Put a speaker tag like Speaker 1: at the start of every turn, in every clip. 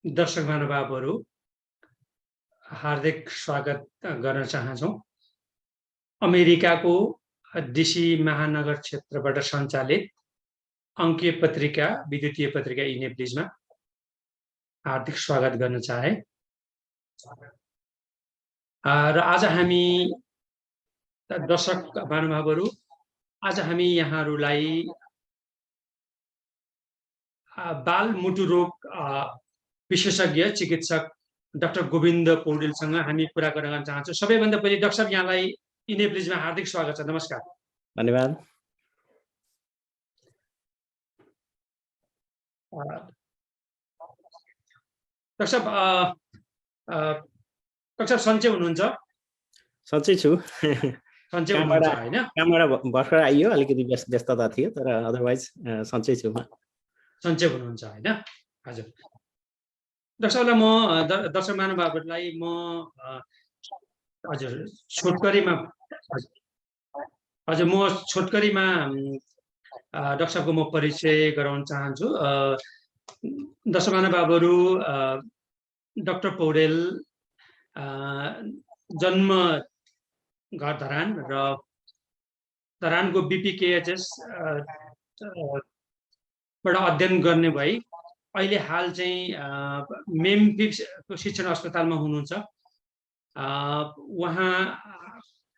Speaker 1: दर्शक महानुभावहरू हार्दिक स्वागत गर्न चाहन्छौँ। अमेरिकाको डीसी महानगर क्षेत्रबाट सञ्चालित अङ्कीय पत्रिका विद्युतीय पत्रिका इनेप्लिजमा हार्दिक स्वागत गर्न चाहे। र आज हामी दर्शक महानुभावहरू यहाँहरूलाई बाल मुटु रोग विशेषज्ञ चिकित्सक डाक्टर गोविन्द पौडेलसँग हामी कुरा गर्न चाहन्छौँ। सबैभन्दा पहिले डाक्टर साहब यहाँलाई इनेप्लिजमा हार्दिक स्वागत छ। नमस्कार।
Speaker 2: धन्यवाद।
Speaker 1: डाक्टर साहब सन्चै हुनुहुन्छ?
Speaker 2: सन्चै छु।
Speaker 1: सन्चै हुनुहुन्छ हैन?
Speaker 2: कामबाट भर्खर आइयो, अलिकति व्यस्तता थियो, तर अदरवाइज सन्चै छु म।
Speaker 1: सन्चै हुनुहुन्छ हैन? हजुर। डाक्टर साहबलाई म दर्शक महानुभावहरूलाई म हजुर छोटकरीमा डाक्टर साहबको म परिचय गराउन चाहन्छु। दर्शक महानुभावहरू, डाक्टर पौडेल जन्म घर धरान र धरानको बीपीकेएचएस बाट अध्ययन गर्ने भई अहिले हाल चाहिँ मेम्फिस शिक्षण अस्पतालमा हुनुहुन्छ। उहाँ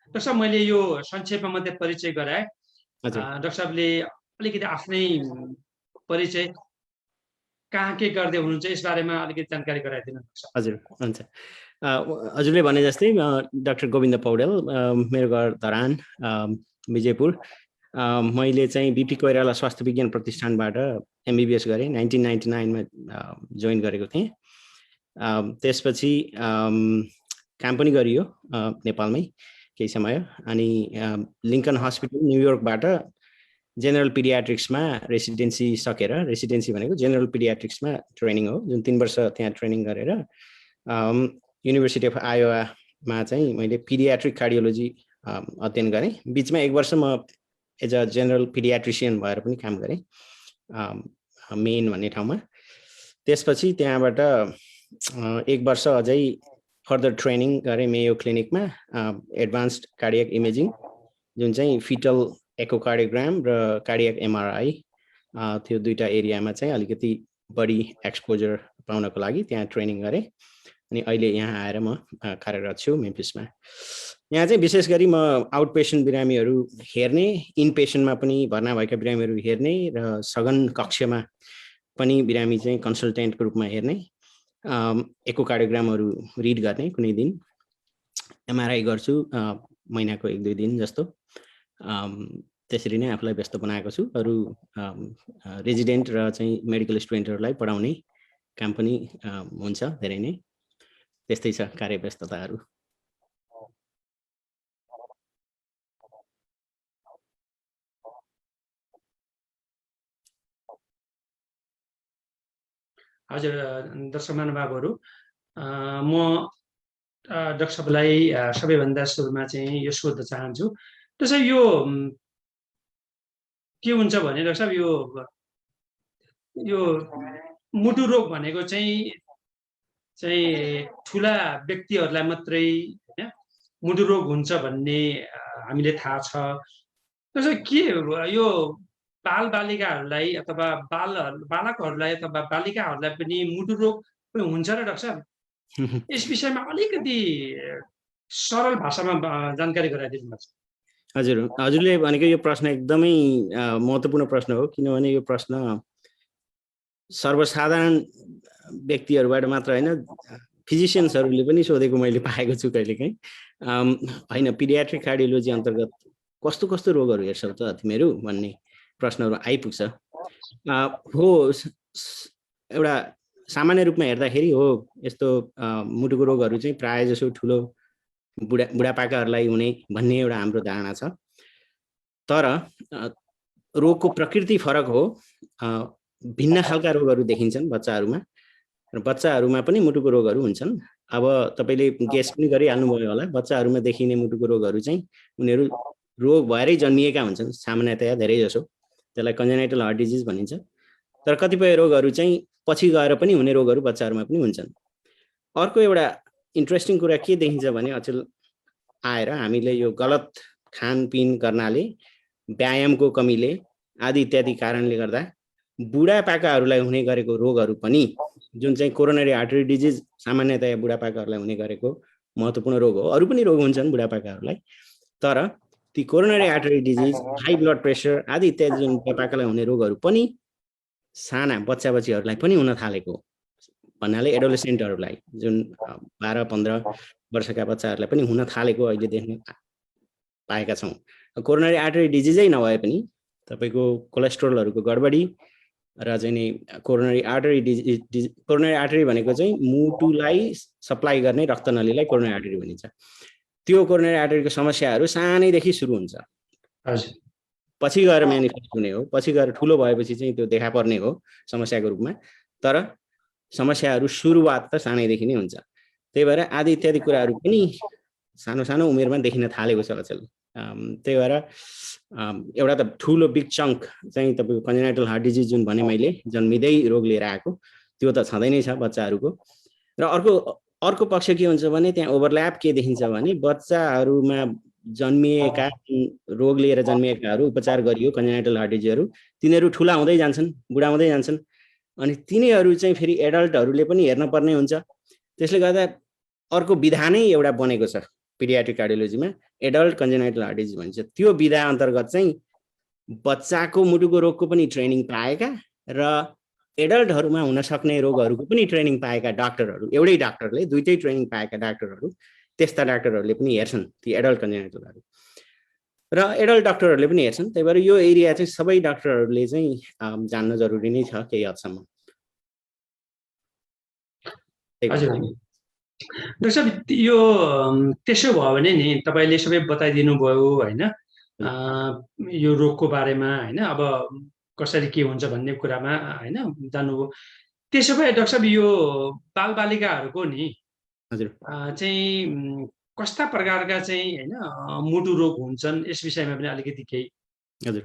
Speaker 1: डाक्टर साहब मैले यो संक्षेपमा मात्रै परिचय गराएँ। डाक्टर साहबले अलिकति आफ्नै परिचय कहाँ के गर्दै हुनुहुन्छ यस बारेमा अलिकति जानकारी गराइदिनु।
Speaker 2: हजुर, हुन्छ। हजुरले भने जस्तै डाक्टर गोविन्द पौडेल, मेरो घर धरान विजयपुर। मैले चाहिँ बीपी कोइराला स्वास्थ्य विज्ञान प्रतिष्ठानबाट एमबीबीएस गरेँ। 1999 मा जोइन गरेको थिएँ। त्यसपछि काम पनि गरियो नेपालमै केही समय। अनि लिङ्कन हस्पिटल न्युयोर्कबाट जेनरल पिडियाट्रिक्समा रेसिडेन्सी सकेर, रेसिडेन्सी भनेको जेनरल पिडियाट्रिक्समा ट्रेनिङ हो, जुन 3 वर्ष त्यहाँ ट्रेनिङ गरेर युनिभर्सिटी अफ आयोवामा चाहिँ मैले पिडियाट्रिक कार्डियोलोजी अध्ययन गरेँ। बिचमा 1 वर्ष म एज अ जेनरल पिडियाट्रिसियन भएर पनि काम गरेँ मेन भन्ने ठाउँमा। त्यसपछि त्यहाँबाट 1 वर्ष अझै फर्दर ट्रेनिङ गरेँ मेयो क्लिनिकमा एडभान्स्ड कार्डियक इमेजिङ, जुन चाहिँ फिटल एकोकार्डियोग्राम र कार्डियक एमआरआई, त्यो दुईटा एरियामा चाहिँ अलिकति बढी एक्सपोजर पाउनको लागि त्यहाँ ट्रेनिङ गरेँ। अनि अहिले यहाँ आएर म कार्यरत छु मेम्फिसमा। यहाँ चाहिँ विशेष गरी म आउट पेसेन्ट बिरामीहरू हेर्ने, इन पेसेन्टमा पनि भर्ना भएका बिरामीहरू हेर्ने र सघन कक्षमा पनि बिरामी चाहिँ कन्सल्टेन्टको रूपमा हेर्ने, एकोकार्डियोग्रामहरू रिड गर्ने कुनै दिन, एमआरआई गर्छु महिनाको 1-2 दिन जस्तो। त्यसरी नै आफूलाई व्यस्त बनाएको छु। अरू रेजिडेन्ट र चाहिँ मेडिकल स्टुडेन्टहरूलाई पढाउने काम पनि हुन्छ धेरै नै। त्यस्तै छ कार्यव्यस्तताहरू।
Speaker 1: हजुर दर्शक महानुभावहरू, म डाक्टर साहबलाई सबैभन्दा सुरुमा चाहिँ यो सोध्न चाहन्छु। त्यसै यो के हुन्छ भने डाक्टर साहब यो मुटु रोग भनेको चाहिँ ठुला व्यक्तिहरूलाई मात्रै हैन मुटु रोग हुन्छ भन्ने हामीले थाहा छ। त्यसै के यो बालबालिकाहरूलाई अथवा बालकहरूलाई अथवा बालिकाहरूलाई पनि मुटु रोग हुन्छ र डाक्टर साहब? यस विषयमा अलिकति सरल भाषामा जानकारी गराइदिनुहोस्।
Speaker 2: हजुर, हजुरले भनेको यो प्रश्न एकदमै महत्त्वपूर्ण प्रश्न हो, किनभने यो प्रश्न सर्वसाधारण व्यक्तिहरूबाट मात्र होइन, फिजिसियन्सहरूले पनि सोधेको मैले पाएको छु कहिलेकाहीँ। होइन, पिडियाट्रिक कार्डियोलोजी अन्तर्गत कस्तो कस्तो रोगहरू हेर्छौ त तिमीहरू भन्ने प्रश्नहरू आइपुग्छ। हो, एउटा सामान्य रूपमा हेर्दाखेरि हो, यस्तो मुटुको रोगहरू चाहिँ प्रायः जसो ठुलो बुढापाकाहरूलाई हुने भन्ने एउटा हाम्रो धारणा छ। तर रोगको प्रकृति फरक हो। भिन्न खालका रोगहरू देखिन्छन् बच्चाहरूमा, र बच्चाहरूमा पनि मुटुको रोगहरू हुन्छन्। अब तपाईँले गेस पनि गरिहाल्नुभयो होला, बच्चाहरूमा देखिने मुटुको रोगहरू चाहिँ उनीहरू रोग भएरै जन्मिएका हुन्छन् सामान्यतया धेरै जसो। त्यसलाई कन्जेनाइटल हार्ट डिजिज भनिन्छ। तर कतिपय रोगहरू चाहिँ पछि गएर पनि हुने रोगहरू बच्चाहरूमा पनि हुन्छन्। अर्को एउटा इन्ट्रेस्टिङ कुरा के देखिन्छ भने अचेल आएर हामीले यो गलत खानपिन गर्नाले, व्यायामको कमीले आदि इत्यादि कारणले गर्दा बुढापाकाहरूलाई हुने गरेको रोगहरू पनि, जुन चाहिँ कोरोनरी आर्टरी डिजिज सामान्यतया बुढापाकाहरूलाई हुने गरेको महत्त्वपूर्ण रोग हो। अरू पनि रोग हुन्छन् बुढापाकाहरूलाई, तर ती coronary artery disease, high blood pressure आदि इत्यादि जुन बुढापाकालाई हुने रोगहरू पनि साना बच्चा बच्चीहरूलाई पनि हुन थालेको भन्नाले एडोलेसेन्टहरूलाई, जुन 12-15 वर्षका बच्चाहरूलाई पनि हुन थालेको अहिले देख्न पाएका छौँ। कोरोनरी आर्टरी डिजिजै नभए पनि तपाईँको कोलेस्ट्रोलहरूको गडबडी र चाहिँ नि कोरोनरी आर्टरी भनेको चाहिँ मुटुलाई सप्लाई गर्ने रक्तनलीलाई कोरोनरी आर्टरी भनिन्छ। त्यो कोरोनरी आर्टरीको समस्याहरू सानैदेखि सुरु हुन्छ, पछि गएर म्यानिफेस्ट हुने हो, पछि गएर ठुलो भएपछि चाहिँ त्यो देखा पर्ने हो समस्याको रूपमा, तर समस्याहरू सुरुवात त सानैदेखि नै हुन्छ। त्यही भएर आदि इत्यादि कुराहरू पनि सानो सानो उमेरमा देखिन थालेको छ अचेल। त्यही भएर एउटा त ठुलो बिग चङ्क चाहिँ तपाईँको कन्जेनाइटल हार्ट डिजिज जुन भने मैले, जन्मिँदै रोग लिएर आएको, त्यो त छँदै नै छ बच्चाहरूको। र अर्को पक्ष के हुन्छ भने त्यहाँ ओभरल्याप के देखिन्छ भने बच्चाहरूमा जन्मिएका रोग लिएर जन्मिएकाहरू उपचार गरियो कन्जेनाइटल हार्ट डिजिजहरू, तिनीहरू ठुला हुँदै जान्छन्, बुढा हुँदै जान्छन्, अनि तिनीहरू चाहिँ फेरि एडल्टहरूले पनि हेर्न पर्ने हुन्छ। त्यसले गर्दा अर्को विधा नै एउटा बनेको छ पिडियाट्रिक कार्डियोलोजीमा, एडल्ट कन्जेनाइटल हार्ट डिजिज भन्छ। त्यो विधा अन्तर्गत चाहिँ बच्चाको मुटुको रोगको पनि ट्रेनिङ पाएका र एडल्टहरूमा हुन सक्ने रोगहरूको पनि ट्रेनिङ पाएका डाक्टरहरू, एउटै डाक्टरले दुईटै ट्रेनिङ पाएका डाक्टरहरू, त्यस्ता डाक्टरहरूले पनि हेर्छन् ती एडल्ट कन्जेनाइटलहरू, र एडल्ट डाक्टरहरूले पनि हेर्छन्। त्यही भएर यो एरिया चाहिँ सबै डाक्टरहरूले चाहिँ जान्न जरुरी नै छ केही हदसम्म।
Speaker 1: हजुर डाक्टर साहब, यो त्यसो भयो भने नि तपाईँले सबै बताइदिनु भयो होइन, यो रोगको बारेमा होइन, अब कसरी के हुन्छ भन्ने कुरामा होइन जान्नुभयो। त्यसो भए डाक्टर साहब यो बालबालिकाहरूको नि
Speaker 2: हजुर
Speaker 1: चाहिँ कस्ता प्रकारका चाहिँ होइन मुटु रोग हुन्छन्, यस विषयमा पनि अलिकति केही।
Speaker 2: हजुर,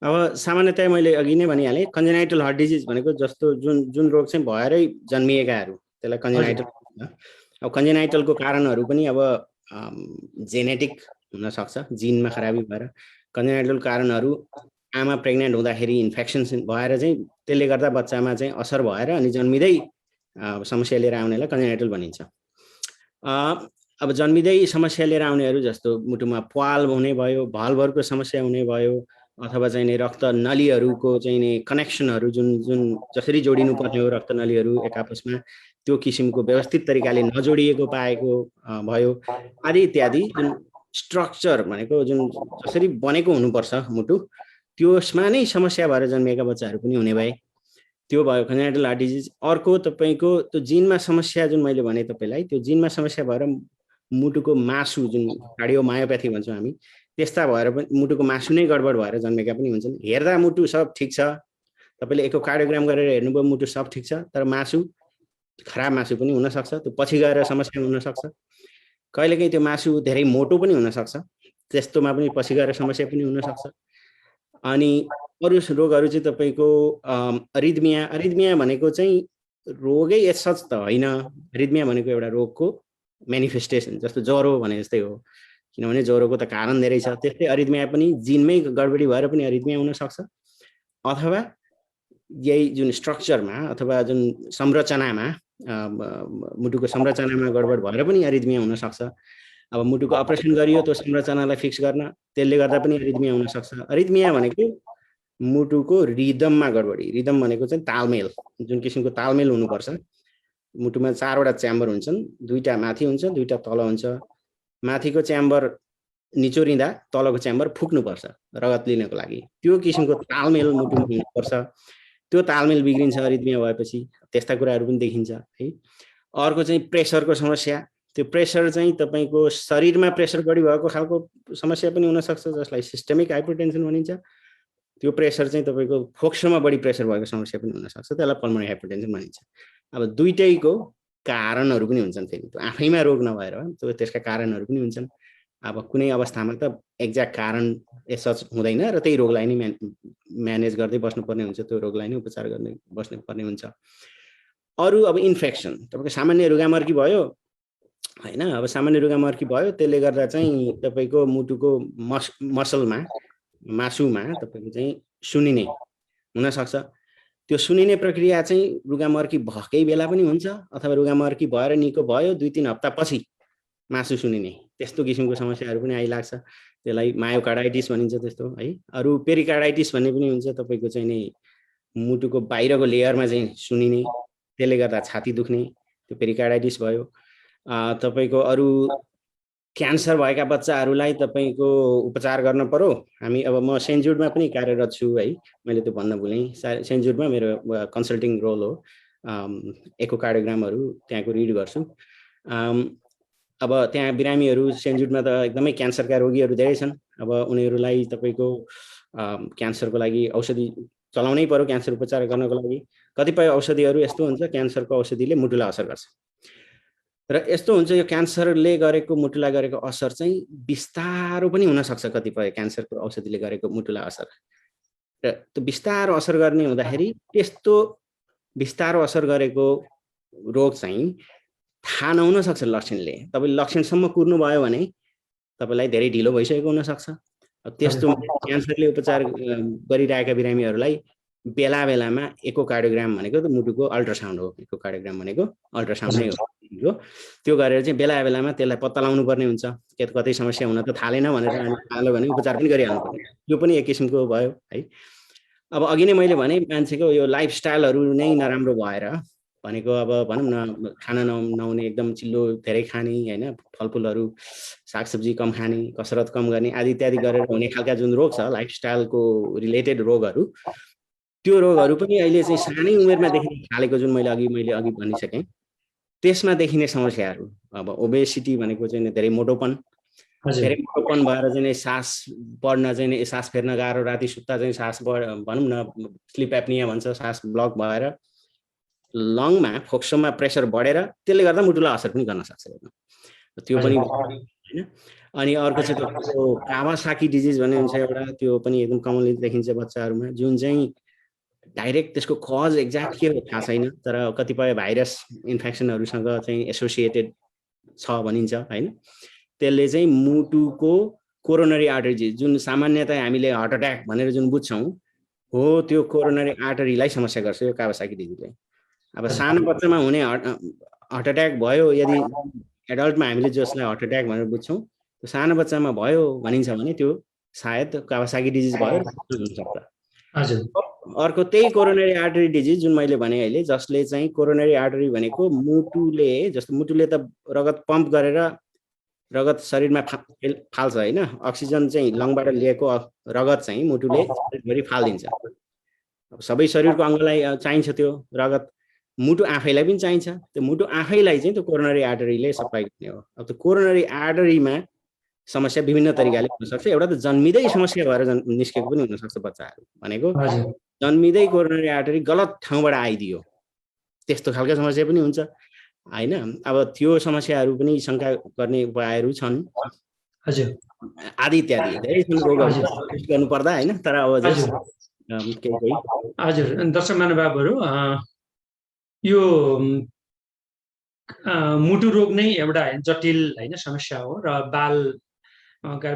Speaker 2: अब सामान्यतया मैले अघि नै भनिहालेँ, कन्जेनाइटल हार्ट डिजिज भनेको जस्तो जुन रोग चाहिँ भएरै जन्मिएकाहरू त्यसलाई कन्जेनाइटल। अब कन्जेनाइटलको कारणहरू पनि अब जेनेटिक हुनसक्छ, जिनमा खराबी भएर। कन्जेनाइटल कारणहरू आमा प्रेग्नेन्ट हुँदाखेरि इन्फेक्सन भएर चाहिँ त्यसले गर्दा बच्चामा चाहिँ असर भएर अनि जन्मिँदै समस्या लिएर आउनेलाई कन्जेनाइटल भनिन्छ। अब जन्मिँदै समस्या लिएर आउनेहरू जस्तो मुटुमा प्वाल हुने भयो, भल्भहरूको समस्या हुने भयो, अथवा चाहिँ नि रक्त नलीहरूको चाहिँ नि कनेक्सनहरू जुन जसरी जोडिनु पर्ने हो रक्त नलीहरू एक आपसमा, त्यो किसिमको व्यवस्थित तरिकाले नजोडिएको पाएको भयो आदि इत्यादि। जुन स्ट्रक्चर भनेको जुन जसरी बनेको हुनुपर्छ मुटु, त्यसमा नै समस्या भएर जन्मिएका बच्चाहरू पनि हुने भए, त्यो भयो कन्जेनाइटल हार्ट डिजिज। अर्को तपाईँको त्यो जिनमा समस्या, जुन मैले भने तपाईँलाई, त्यो जिनमा समस्या भएर मुटुको मासु, जुन कार्डियोमायोप्याथी भन्छौँ हामी, त्यस्ता भएर पनि मुटुको मासु नै गडबड भएर जन्मेका पनि हुन्छन्। हेर्दा मुटु सब ठिक छ, तपाईँले एकोकार्डियोग्राम गरेर हेर्नुभयो मुटु सब ठिक छ, तर मासु खराब मासु पनि हुनसक्छ, त्यो पछि गएर समस्या हुनसक्छ। कहिलेकाहीँ त्यो मासु धेरै मोटो पनि हुनसक्छ, त्यस्तोमा पनि पछि गएर समस्या पनि हुनसक्छ। अनि अरू रोगहरू चाहिँ तपाईँको अरिथमिया भनेको चाहिँ रोगै यसच त होइन, अरिथमिया भनेको एउटा रोगको मेनिफेस्टेसन, जस्तो ज्वरो भने जस्तै हो, किनभने ज्वरोको त कारण धेरै छ। त्यस्तै अरिथमिया पनि जिनमै गडबडी भएर पनि अरिथमिया हुनसक्छ, अथवा यही जुन स्ट्रक्चरमा अथवा जुन संरचनामा, मुटुको संरचनामा गडबड भएर पनि अरिथमिया हुनसक्छ। अब मुटुको अपरेसन गरियो त्यो संरचनालाई फिक्स गर्न, त्यसले गर्दा पनि अरिथमिया हुनसक्छ। अरिथमिया भनेको मुटुको रिदममा गडबडी, रिदम भनेको चाहिँ तालमेल, जुन किसिमको तालमेल हुनुपर्छ। मुटुमा 4वटा च्याम्बर हुन्छन्, 2टा माथि हुन्छ, 2टा तल हुन्छ। माथिको च्याम्बर निचोरिँदा तलको च्याम्बर फुक्नुपर्छ रगत लिनको लागि, त्यो किसिमको तालमेल मुटुमा हुनुपर्छ। त्यो तालमेल बिग्रिन्छ अरिथमिया भएपछि, त्यस्ता कुराहरू पनि देखिन्छ है। अर्को चाहिँ प्रेसरको समस्या, त्यो प्रेसर चाहिँ तपाईँको शरीरमा प्रेसर बढी भएको खालको समस्या पनि हुनसक्छ, जसलाई सिस्टेमिक हाइपरटेन्सन भनिन्छ। त्यो प्रेसर चाहिँ तपाईँको फोक्सोमा बढी प्रेसर भएको समस्या पनि हुनसक्छ, त्यसलाई पल्मोनरी हाइपरटेन्सन भनिन्छ। अब दुईटैको कारणहरू पनि हुन्छन्, फेरि त्यो आफैमा रोग नभएर त्यो त्यसका कारणहरू पनि हुन्छन्। अब कुनै अवस्थामा त एक्ज्याक्ट कारण यसो हुँदैन र त्यही रोगलाई नै म्यानेज गर्दै बस्नुपर्ने हुन्छ, त्यो रोगलाई नै उपचार गर्दै बस्नुपर्ने हुन्छ। अरू अब इन्फेक्सन तपाईँको सामान्य रुगामर्की भयो होइन, अब सामान्य रुगामर्की भयो, त्यसले गर्दा चाहिँ तपाईँको मुटुको मसलमा मासुमा तपाईँको चाहिँ सुनिने हुनसक्छ। त्यो सुनिने प्रक्रिया चाहिँ रुगामर्की भएकै बेला पनि हुन्छ अथवा रुगामर्की भएर निको भयो 2-3 हप्तापछि मासु सुनिने त्यस्तो किसिमको समस्याहरू पनि आइलाग्छ। त्यसलाई मायोकार्डाइटिस भनिन्छ त्यस्तो है। अरू पेरिकार्डाइटिस भन्ने पनि हुन्छ, तपाईँको चाहिँ नि मुटुको बाहिरको लेयरमा चाहिँ सुनिने, त्यसले गर्दा छाती दुख्ने, त्यो पेरिकार्डाइटिस भयो। तपाईँको अरू क्यान्सर भएका बच्चाहरूलाई तपाईँको उपचार गर्न पर्यो। हामी अब म सेन्ट जुडमा पनि कार्यरत छु है, मैले त्यो भन्न भुलेँ। सेन्ट जुडमा मेरो कन्सल्टिङ रोल हो, एकोकार्डियोग्रामहरू त्यहाँको रिड गर्छु। अब त्यहाँ बिरामीहरू सेन्ट जुडमा त एकदमै क्यान्सरका रोगीहरू धेरै छन्। अब उनीहरूलाई तपाईँको क्यान्सरको लागि औषधि चलाउनै पर्यो, क्यान्सर उपचार गर्नको लागि। कतिपय औषधिहरू यस्तो हुन्छ क्यान्सरको औषधिले मुटुलाई असर गर्छ, र यस्तो हुन्छ यो क्यान्सरले गरेको मुटुलाई गरेको असर चाहिँ बिस्तारो पनि हुनसक्छ। कतिपय क्यान्सरको औषधिले गरेको मुटुलाई असर, र त्यो बिस्तारो असर गर्ने हुँदाखेरि त्यस्तो बिस्तारो असर गरेको रोग चाहिँ थाहा नहुन सक्छ लक्षणले। तपाईँ लक्षणसम्म कुर्नु भयो भने तपाईँलाई धेरै ढिलो भइसकेको हुनसक्छ। त्यस्तो क्यान्सरले उपचार गरिरहेका बिरामीहरूलाई बेला बेलामा एकोकार्डियोग्राम भनेको त मुटुको अल्ट्रासाउन्ड हो। एकोकार्डियोग्राम भनेको अल्ट्रासाउन्ड नै हो। त्यो गरेर चाहिँ बेला बेलामा त्यसलाई पत्ता लगाउनु पर्ने हुन्छ। कतै समस्या हुन त थालेन भनेर थाल्यो भने उपचार पनि गरिहाल्नु पर्ने, यो पनि एक किसिमको भयो है। अब अघि नै मैले भने मान्छेको यो लाइफस्टाइलहरू नै नराम्रो भएर भनेको अब भनौँ न खाना नहुने, एकदम चिल्लो धेरै खाने होइन, फलफुलहरू सागसब्जी कम खाने, कसरत कम गर्ने आदि इत्यादि गरेर हुने खालका जुन रोग छ लाइफस्टाइलको रिलेटेड रोगहरू, त्यो रोगहरू पनि अहिले चाहिँ सानै उमेरमा देखिन थालेको, जुन मैले अघि भनिसकेँ। त्यसमा देखिने समस्याहरू अब ओबेसिटी भनेको चाहिँ धेरै मोटोपन भएर चाहिँ सास बढ्न चाहिँ सास फेर्न गाह्रो, राति सुत्दा चाहिँ सास भनौँ न स्लिप एप्निया भन्छ, सास ब्लक भएर लङमा फोक्सोमा प्रेसर बढेर त्यसले गर्दा मुटुलाई असर पनि गर्न सक्छ, त्यो पनि होइन। अनि अर्को चाहिँ तपाईँको कावासाकी डिजिज भन्ने हुन्छ एउटा, त्यो पनि एकदम कमनली देखिन्छ बच्चाहरूमा, जुन चाहिँ डाइरेक्ट त्यसको कज एक्ज्याक्ट के हो थाहा छैन, तर कतिपय भाइरस इन्फेक्सनहरूसँग चाहिँ एसोसिएटेड छ भनिन्छ होइन। त्यसले चाहिँ मुटुको कोरोनरी आर्टरी डिजिज, जुन सामान्यतया हामीले हार्ट एट्याक भनेर जुन बुझ्छौँ हो, त्यो कोरोनरी आर्टरीलाई समस्या गर्छ यो कावासाकी डिजिजले। अब सानो बच्चामा हुने हार्ट एट्याक भयो, यदि एडल्टमा हामीले जसलाई हार्ट एट्याक भनेर बुझ्छौँ, त्यो सानो बच्चामा भयो भनिन्छ भने त्यो सायद कावासाकी डिजिज भयो हुनसक्छ। अर्को त्यही कोरोनरी आर्टरी डिजिज जुन मैले भने अहिले, जसले चाहिँ कोरोनरी आर्टरी भनेको मुटुले, जस्तो मुटुले त रगत पम्प गरेर रगत शरीरमा फाल्छ होइन, अक्सिजन चाहिँ लङबाट लिएको रगत चाहिँ मुटुले शरीरभरि फालिदिन्छ। अब सबै शरीरको अङ्गलाई चाहिन्छ त्यो रगत, मुटु आफैलाई पनि चाहिन्छ। त्यो मुटु आफैलाई चाहिँ त्यो कोरोनरी आर्टरीले सप्लाई गर्ने हो। अब त्यो कोरोनरी आर्टरीमा समस्या विभिन्न तरिकाले हुनसक्छ। एउटा त जन्मिँदै समस्या भएर निस्केको पनि हुनसक्छ बच्चाहरू, भनेको जन्मिँदै कोरोनरी आर्टरी गलत ठाउँबाट आइदियो, त्यस्तो खालको समस्या पनि हुन्छ होइन। अब त्यो समस्याहरू पनि शङ्का गर्ने उपायहरू छन् आदि इत्यादि धेरै छन् रोगहरू गर्नु पर्दा होइन। तर अब
Speaker 1: हजुर दर्शक महानुभावहरू, यो मुटु रोग नै एउटा जटिल होइन समस्या हो, र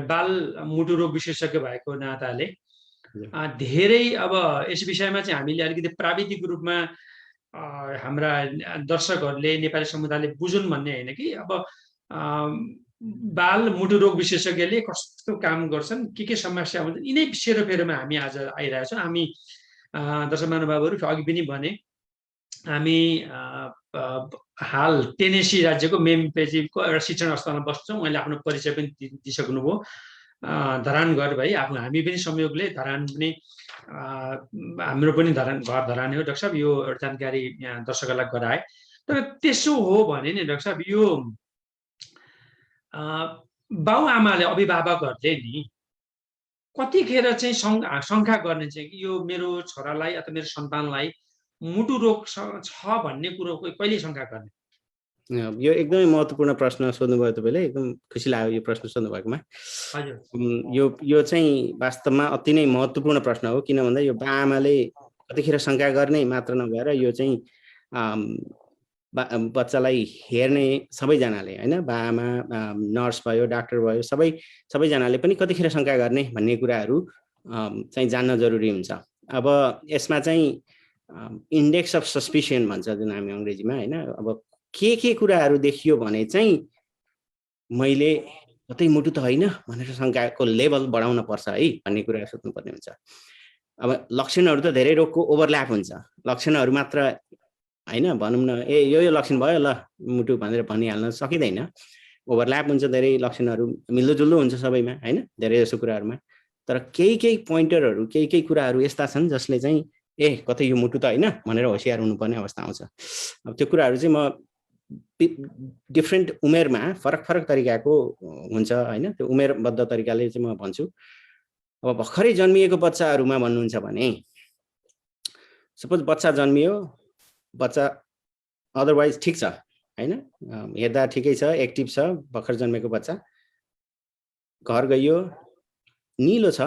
Speaker 1: बाल मुटु रोग विशेषज्ञ भएको नाताले धेरै अब यस विषयमा चाहिँ हामीले अलिकति प्राविधिक रूपमा हाम्रा दर्शकहरूले, नेपाली समुदायले बुझुन् भन्ने होइन कि अब बाल मुटु रोग विशेषज्ञले कस्तो काम गर्छन्, के समस्या हुन्छन्, यिनै सेरोफेरोमा हामी आज आइरहेछौँ। हामी दर्शक महानुभावहरू अघि पनि भने हामी हाल टेनेसी राज्यको मेम्फिसको एउटा शिक्षण अस्पतालमा बस्छौँ। मैले आफ्नो परिचय पनि दिइसक्नुभयो, धरानगढ भाइ आफू, हामी पनि संयोगले धरान पनि, हाम्रो पनि घर धरान हो। डाक्टर साहब यो जानकारी यहाँ दर्शकहरूलाई गराए। तर त्यसो हो भने नि डाक्टर साहब, यो बाउ आमाले, अभिभावकहरूले नि कतिखेर चाहिँ शङ्का गर्ने चाहिँ कि यो मेरो छोरालाई अथवा मेरो सन्तानलाई मुटु रोग छ भन्ने कुरो कहिले शङ्का गर्ने?
Speaker 2: यो एकदमै महत्त्वपूर्ण प्रश्न सोध्नुभयो तपाईँले, एकदम खुसी लाग्यो यो प्रश्न सोध्नुभएकोमा। यो चाहिँ वास्तवमा अति नै महत्त्वपूर्ण प्रश्न हो, किन भन्दा यो बाआमाले कतिखेर शङ्का गर्ने मात्र नभएर यो चाहिँ बच्चालाई हेर्ने सबैजनाले होइन, बाआमा, नर्स भयो, डाक्टर भयो, सबैजनाले पनि कतिखेर शङ्का गर्ने भन्ने कुराहरू चाहिँ जान्न जरुरी हुन्छ। अब यसमा चाहिँ इन्डेक्स अफ सस्पिसन भन्छ जुन हामी अङ्ग्रेजीमा, होइन, अब के कुराहरू देखियो भने चाहिँ मैले कतै मुटु त होइन भनेर शङ्काको लेभल बढाउन पर्छ है भन्ने कुरा सोध्नुपर्ने हुन्छ। अब लक्षणहरू त धेरै रोगको ओभरल्याप हुन्छ, लक्षणहरू मात्र होइन भनौँ न, यो लक्षण भयो ल मुटु भनेर भनिहाल्न सकिँदैन, ओभरल्याप हुन्छ, धेरै लक्षणहरू मिल्दोजुल्दो हुन्छ सबैमा होइन, धेरै जसो कुराहरूमा। तर केही पोइन्टरहरू, केही कुराहरू यस्ता छन् जसले चाहिँ कतै यो मुटु त होइन भनेर होसियार हुनुपर्ने अवस्था आउँछ। अब त्यो कुराहरू चाहिँ म डिफ्रेन्ट उमेरमा फरक तरिकाको हुन्छ होइन, त्यो उमेरबद्ध तरिकाले चाहिँ म भन्छु। अब भर्खरै जन्मिएको बच्चाहरूमा भन्नुहुन्छ भने, सपोज बच्चा जन्मियो, बच्चा अदरवाइज ठिक छ होइन, हेर्दा ठिकै छ, एक्टिभ छ, भर्खर जन्मेको बच्चा, घर गइयो, निलो छ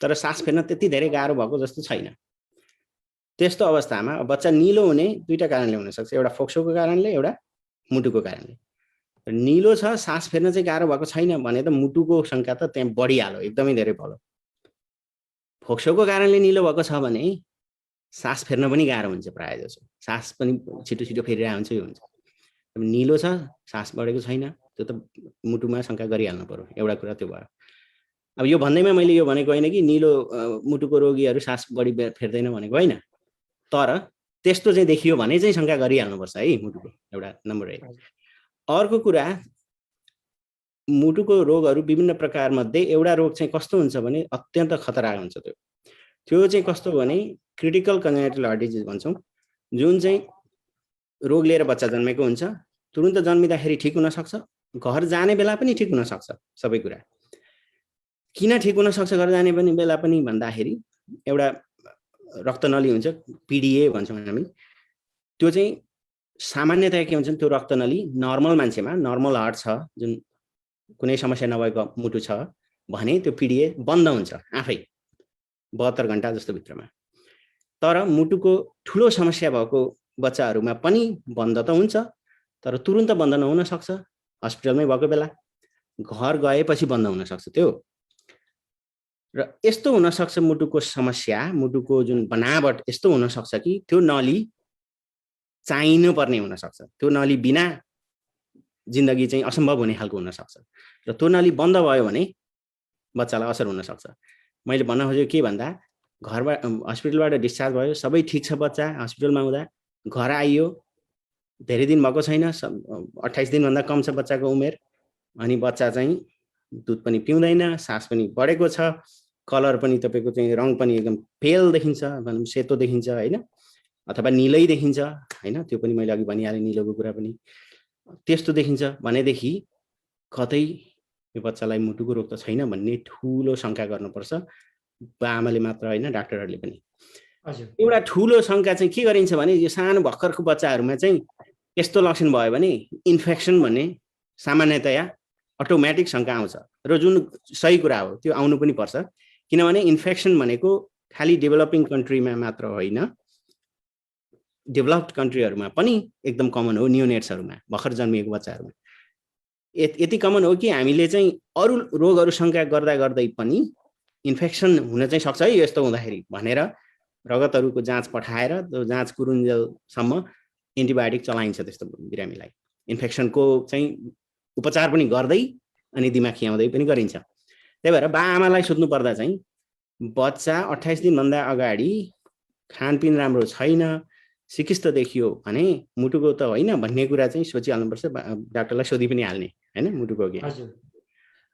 Speaker 2: तर सास फेर्न त्यति धेरै गाह्रो भएको जस्तो छैन। त्यस्तो अवस्थामा बच्चा निलो हुने दुईटा कारणले हुनसक्छ, एउटा फोक्सोको कारणले, एउटा मुटुको कारणले। निलो छ, सास फेर्न चाहिँ गाह्रो भएको छैन भने त मुटुको शङ्का त त्यहाँ बढिहाल्यो, एकदमै धेरै भयो। फोक्सोको कारणले निलो भएको छ भने सास फेर्न पनि गाह्रो हुन्छ, प्रायः जसो सास पनि छिटो फेरिरहेको हुन्छ, यो हुन्छ। निलो छ, सास बढेको छैन, त्यो त मुटुमा शङ्का गरिहाल्नु पर्यो, एउटा कुरा त्यो भयो। अब यो भन्दैमा मैले यो भनेको होइन कि निलो मुटुको रोगीहरू सास बढी फेर्दैन भनेको होइन, तर त्यस्तो चाहिँ देखियो भने चाहिँ शङ्का गरिहाल्नुपर्छ है मुटुको, एउटा नम्बर 1। अर्को कुरा, मुटुको रोगहरू विभिन्न प्रकार मध्ये एउटा रोग चाहिँ कस्तो हुन्छ भने अत्यन्त खतरा हुन्छ। त्यो चाहिँ कस्तो भने क्रिटिकल कन्जेनिटल हार्ट डिजिज भन्छौँ, जुन चाहिँ रोग लिएर बच्चा जन्मेको हुन्छ, तुरुन्त जन्मिँदाखेरि ठिक हुन सक्छ, घर जाने बेला पनि ठिक हुन सक्छ। सबै कुरा किन ठिक हुन सक्छ घर जाने पनि बेला पनि भन्दाखेरि, एउटा रक्तनली हुन्छ, पिडिए भन्छौँ हामी, त्यो चाहिँ सामान्यतया के हुन्छ, त्यो रक्तनली नर्मल मान्छेमा, नर्मल हार्ट छ, जुन कुनै समस्या नभएको मुटु छ भने त्यो पिडिए बन्द हुन्छ आफै 72 घण्टा जस्तो भित्रमा। तर मुटुको ठुलो समस्या भएको बच्चाहरूमा पनि बन्द त हुन्छ, तर तुरुन्त बन्द नहुन सक्छ, हस्पिटलमै भएको बेला, घर गएपछि बन्द हुन सक्छ त्यो। र यस्तो हुन सक्छ मुटुको समस्या, मुटुको जुन बनावट यस्तो हुन सक्छ कि त्यो नली चाहिनु पर्ने हुन सक्छ, त्यो नली बिना जिन्दगी चाहिँ असम्भव हुने खालको हुन सक्छ। र त्यो नली बन्द भयो भने बच्चालाई असर हुन सक्छ। मैले भन्न खोजेको के भन्दा, घरबाट हस्पिटलबाट डिस्चार्ज भयो, सबै ठिक छ, बच्चा हस्पिटलमा हुँदा घर आइयो, धेरै दिन भएको छैन, 28 दिनभन्दा कम छ बच्चाको उमेर, अनि बच्चा चाहिँ दुध पनि पिउँदैन, सास पनि बढेको छ, कलर पनि तपाईँको चाहिँ रङ पनि एकदम पेल देखिन्छ, भनौँ सेतो देखिन्छ होइन, अथवा निलै देखिन्छ होइन, त्यो पनि मैले अघि भनिहालेँ निलोको कुरा पनि त्यस्तो देखिन्छ भनेदेखि कतै यो बच्चालाई मुटुको रोग त छैन भन्ने ठुलो शङ्का गर्नुपर्छ, बाआमाले मात्र होइन, डाक्टरहरूले पनि। एउटा ठुलो शङ्का चाहिँ के गरिन्छ भने, यो सानो भर्खरको बच्चाहरूमा चाहिँ यस्तो लक्षण भयो भने इन्फेक्सन भन्ने सामान्यतया अटोमेटिक शङ्का आउँछ, र जुन सही कुरा हो त्यो आउनु पनि पर्छ, किनभने इन्फेक्सन भनेको खालि डेभलपिङ कन्ट्रीमा मात्र होइन, डेभलप्ड कन्ट्रीहरूमा पनि एकदम कमन हो, न्युनेट्सहरूमा, भर्खर जन्मिएको बच्चाहरूमा यति कमन हो कि हामीले चाहिँ अरू रोगहरू शङ्का गर्दै पनि इन्फेक्सन हुन चाहिँ सक्छ है यस्तो हुँदाखेरि भनेर रगतहरूको जाँच पठाएर त्यो जाँच कुरुन्जेलसम्म एन्टिबायोटिक चलाइन्छ त्यस्तो बिरामीलाई, इन्फेक्सनको चाहिँ उपचार पनि गर्दै अनि दिमाग खियाउँदै पनि गरिन्छ। त्यही भएर बाआमालाई सोध्नु पर्दा चाहिँ बच्चा 28 दिनभन्दा अगाडि खानपिन राम्रो छैन, सिकिस्त देखियो भने मुटुको त होइन भन्ने कुरा चाहिँ सोचिहाल्नुपर्छ, डाक्टरलाई सोधि पनि हाल्ने होइन मुटुको के।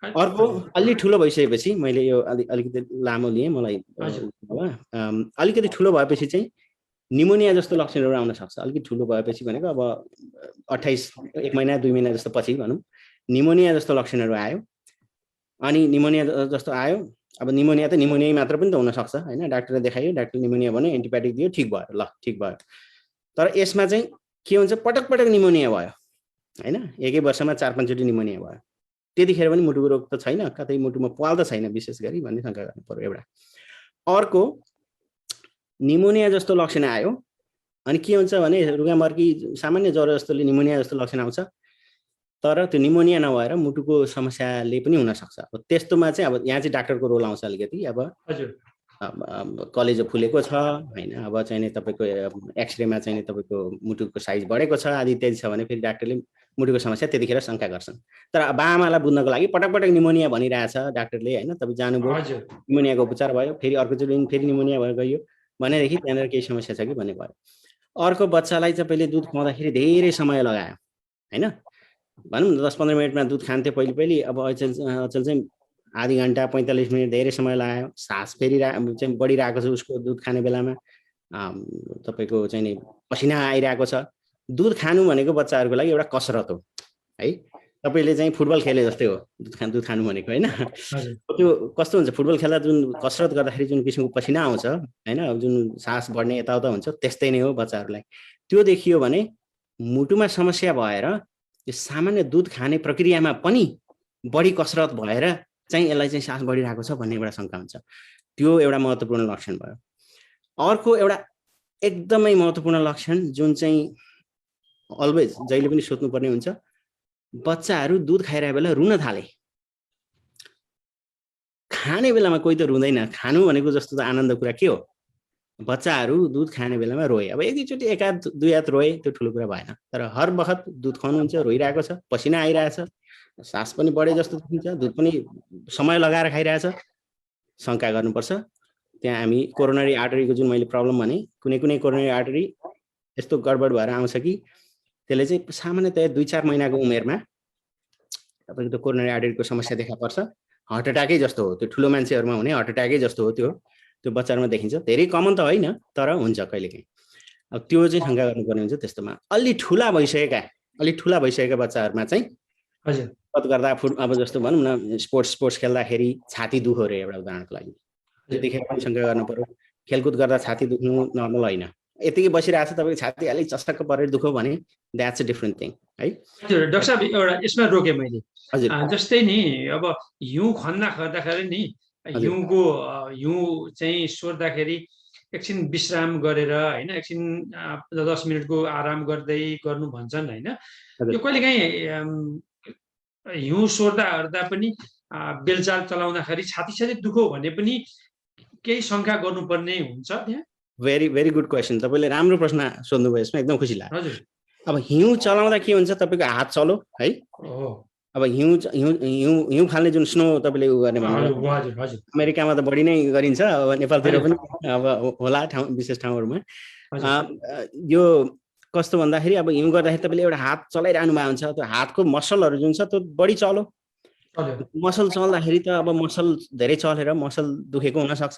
Speaker 2: अर्को अलि ठुलो भइसकेपछि, मैले यो अलिकति लामो लिएँ, मलाई अलिकति ठुलो भएपछि चाहिँ निमोनिया जस्तो लक्षणहरू आउन सक्छ। अलिकति ठुलो भएपछि भनेको अब 1 महिना 2 महिना जस्तो पछि भनौँ, निमोनिया जस्तो लक्षणहरू आयो, अनि निमोनिया जस्तो आयो, अब निमोनिया त निमोनिया मात्र पनि त हुनसक्छ होइन, डाक्टरले देखायो, डाक्टरले निमोनिया भन्यो, एन्टिबायोटिक दियो, ठिक भयो, ल ठिक भयो। तर यसमा चाहिँ के हुन्छ, पटक पटक निमोनिया भयो, हैन, एकै वर्षमा 4-5 चोटि निमोनिया भयो। त्यतिखेर पनि मुटुको रोग त छैन, कतै मुटुमा प्वाल त छैन विशेष गरी भन्ने शंका गर्नु पर्यो एउटा। अर्को निमोनिया जस्तो लक्षण आयो अनि के हुन्छ भने रुगामर्की सामान्य ज्वरो जस्तोले निमोनिया जस्तो लक्षण आउँछ, तर त्यो निमोनिया नभएर मुटुको समस्याले पनि हुन सक्छ। अब त्यस्तोमा चाहिँ अब यहाँ चाहिँ डाक्टरको रोल आउँछ अलिकति। अब
Speaker 1: हजुर
Speaker 2: कलेजो फुलेको छ हैन, अब चाहिँ नि तपाईको एक्सरेमा चाहिँ नि तपाईको मुटुको साइज बढेको छ आदि इत्यादि छ भने फेरि डाक्टरले मुटुको समस्या त्यतिखेर शंका गर्छन्। तर बाआमालाई बुझ्नको लागि पटक पटक निमोनिया भनिरहेछ डाक्टरले हैन, तपाईँ जानुभयो
Speaker 1: हजुर
Speaker 2: निमोनियाको उपचार भयो, फेरि अर्कोचोटि फेरि निमोनिया भएर गयो भनेदेखि त्यहाँनिर केही समस्या छ कि भन्ने भयो। अर्को बच्चालाई तपाईँले दुध खुवाउँदाखेरि धेरै समय लगायो हैन, भनौँ न 10-15 मिनटमा दुध खान्थ्यो पहिले, अब अचल चाहिँ आधी घन्टा 45 मिनट धेरै समय लाग्यो। सास फेरि चाहिँ बढिरहेको छ उसको दुध खाने बेलामा, तपाईँको चाहिँ नि पसिना आइरहेको छ। दुध खानु भनेको बच्चाहरूको लागि एउटा कसरत हो है, तपाईँले चाहिँ फुटबल खेले जस्तै हो दुध खानु भनेको हैन। त्यो कस्तो हुन्छ, फुटबल खेल्दा जुन कसरत गर्दाखेरि जुन किसिमको पसिना आउँछ हैन, जुन सास बढ्ने यताउता हुन्छ त्यस्तै नै हो बच्चाहरूलाई। त्यो देखियो भने मुटुमा समस्या भएर यो सामान्य दुध खाने प्रक्रियामा पनि बढी कसरत भएर चाहिँ यसलाई चाहिँ सास बढिरहेको छ भन्ने एउटा शंका हुन्छ। त्यो एउटा महत्त्वपूर्ण लक्षण भयो। अर्को एउटा एकदमै महत्त्वपूर्ण लक्षण जुन चाहिँ अलवेज जहिले पनि सोध्नुपर्ने हुन्छ, बच्चाहरू दुध खाइरहेको बेला रुन थाले। खाने बेलामा कोही त रुँदैन, खानु भनेको जस्तो त आनन्द कुरा के हो। बच्चाहरू दुध खाने बेलामा रोए, अब एकैचोटि एकाध दुई हात रोए त्यो ठुलो कुरा भएन, तर हर बखत दुध खुवाउनुहुन्छ, रोइरहेको छ, पसिना आइरहेछ, सास पनि बढे जस्तो देखिन्छ, दुध पनि समय लगाएर खाइरहेछ, शंका गर्नुपर्छ। त्यहाँ हामी कोरोनरी आर्टरीको जुन मैले प्रब्लम भने कुनै कुनै कोरोनरी आर्टरी यस्तो गडबड भएर आउँछ कि त्यसले चाहिँ सामान्यतया 2-4 महिनाको उमेरमा तपाईको त्यो कोरोनरी आर्टरीको समस्या देखा पर्छ। हार्ट अट्याकै जस्तो हो, त्यो ठुलो मान्छेहरुमा हुने हार्ट अट्याकै जस्तो हो त्यो बच्चाहरुमा देखिन्छ। धेरै कमन त होइन तर हुन्छ कहिलेकाहीँ। अब त्यो चाहिँ शंका गर्नुपर्ने हुन्छ त्यस्तोमा। अलि ठुला भइसकेका बच्चाहरुमा चाहिँ
Speaker 1: हजुर
Speaker 2: कसरत गर्दा अब जस्तो भनौँ न स्पोर्ट्स खेल्दाखेरि छाती दुखो रे एउटा उदाहरणको लागि, त्यतिखेर पनि शंका गर्नु पर्यो। खेलकुद गर्दा छाती दुख्नु नर्मल होइन, यतिकै बसिरहेको छ तपाईको छाती अलि चस्टक्क परेर दुख्यो भने द्याट्स अ डिफरेन्ट थिङ है।
Speaker 1: हजुर डाक्टर साहब एउटा यसमा रोके मैले।
Speaker 2: हजुर
Speaker 1: जस्तै नि अब हिउँ खन्दाखेरि नि हिउँको हिउँ चाहिँ सोर्दाखेरि एकछिन विश्राम गरेर हैन, एकछिन 10 मिनेटको आराम गर्नु भन्छन् हैन। यो कहिलेकाहीँ हिउँ सोर्दा पनि बेलचाल चलाउँदाखेरि छाती दुखो भने पनि केही शंका गर्नुपर्ने हुन्छ त्यहाँ।
Speaker 2: भेरी गुड क्वेसन, तपाईले राम्रो प्रश्न सोध्नुभयो, यसमा एकदम खुसी लाग्यो।
Speaker 1: हजुर
Speaker 2: अब हिउँ चलाउँदा के हुन्छ, तपाईको हात चलो है। अब हिउँ फाल्ने जुन स्नो तपाईले उ गर्ने भन्नु, अमेरिकामा त बढी नै गरिन्छ, अब नेपालतिर पनि अब होला विशेष ठाउँहरुमा। यो कस्तो भन्दाखेरि अब हिउँ गर्दाखेरि तपाईले एउटा हात चलाइरहनु भएको हुन्छ, त्यो हातको मसलहरु जुन छ त्यो बढी चलो। मसल चल्दाखेरि त अब मसल धेरै चलेर मसल दुखेको हुन सक्छ।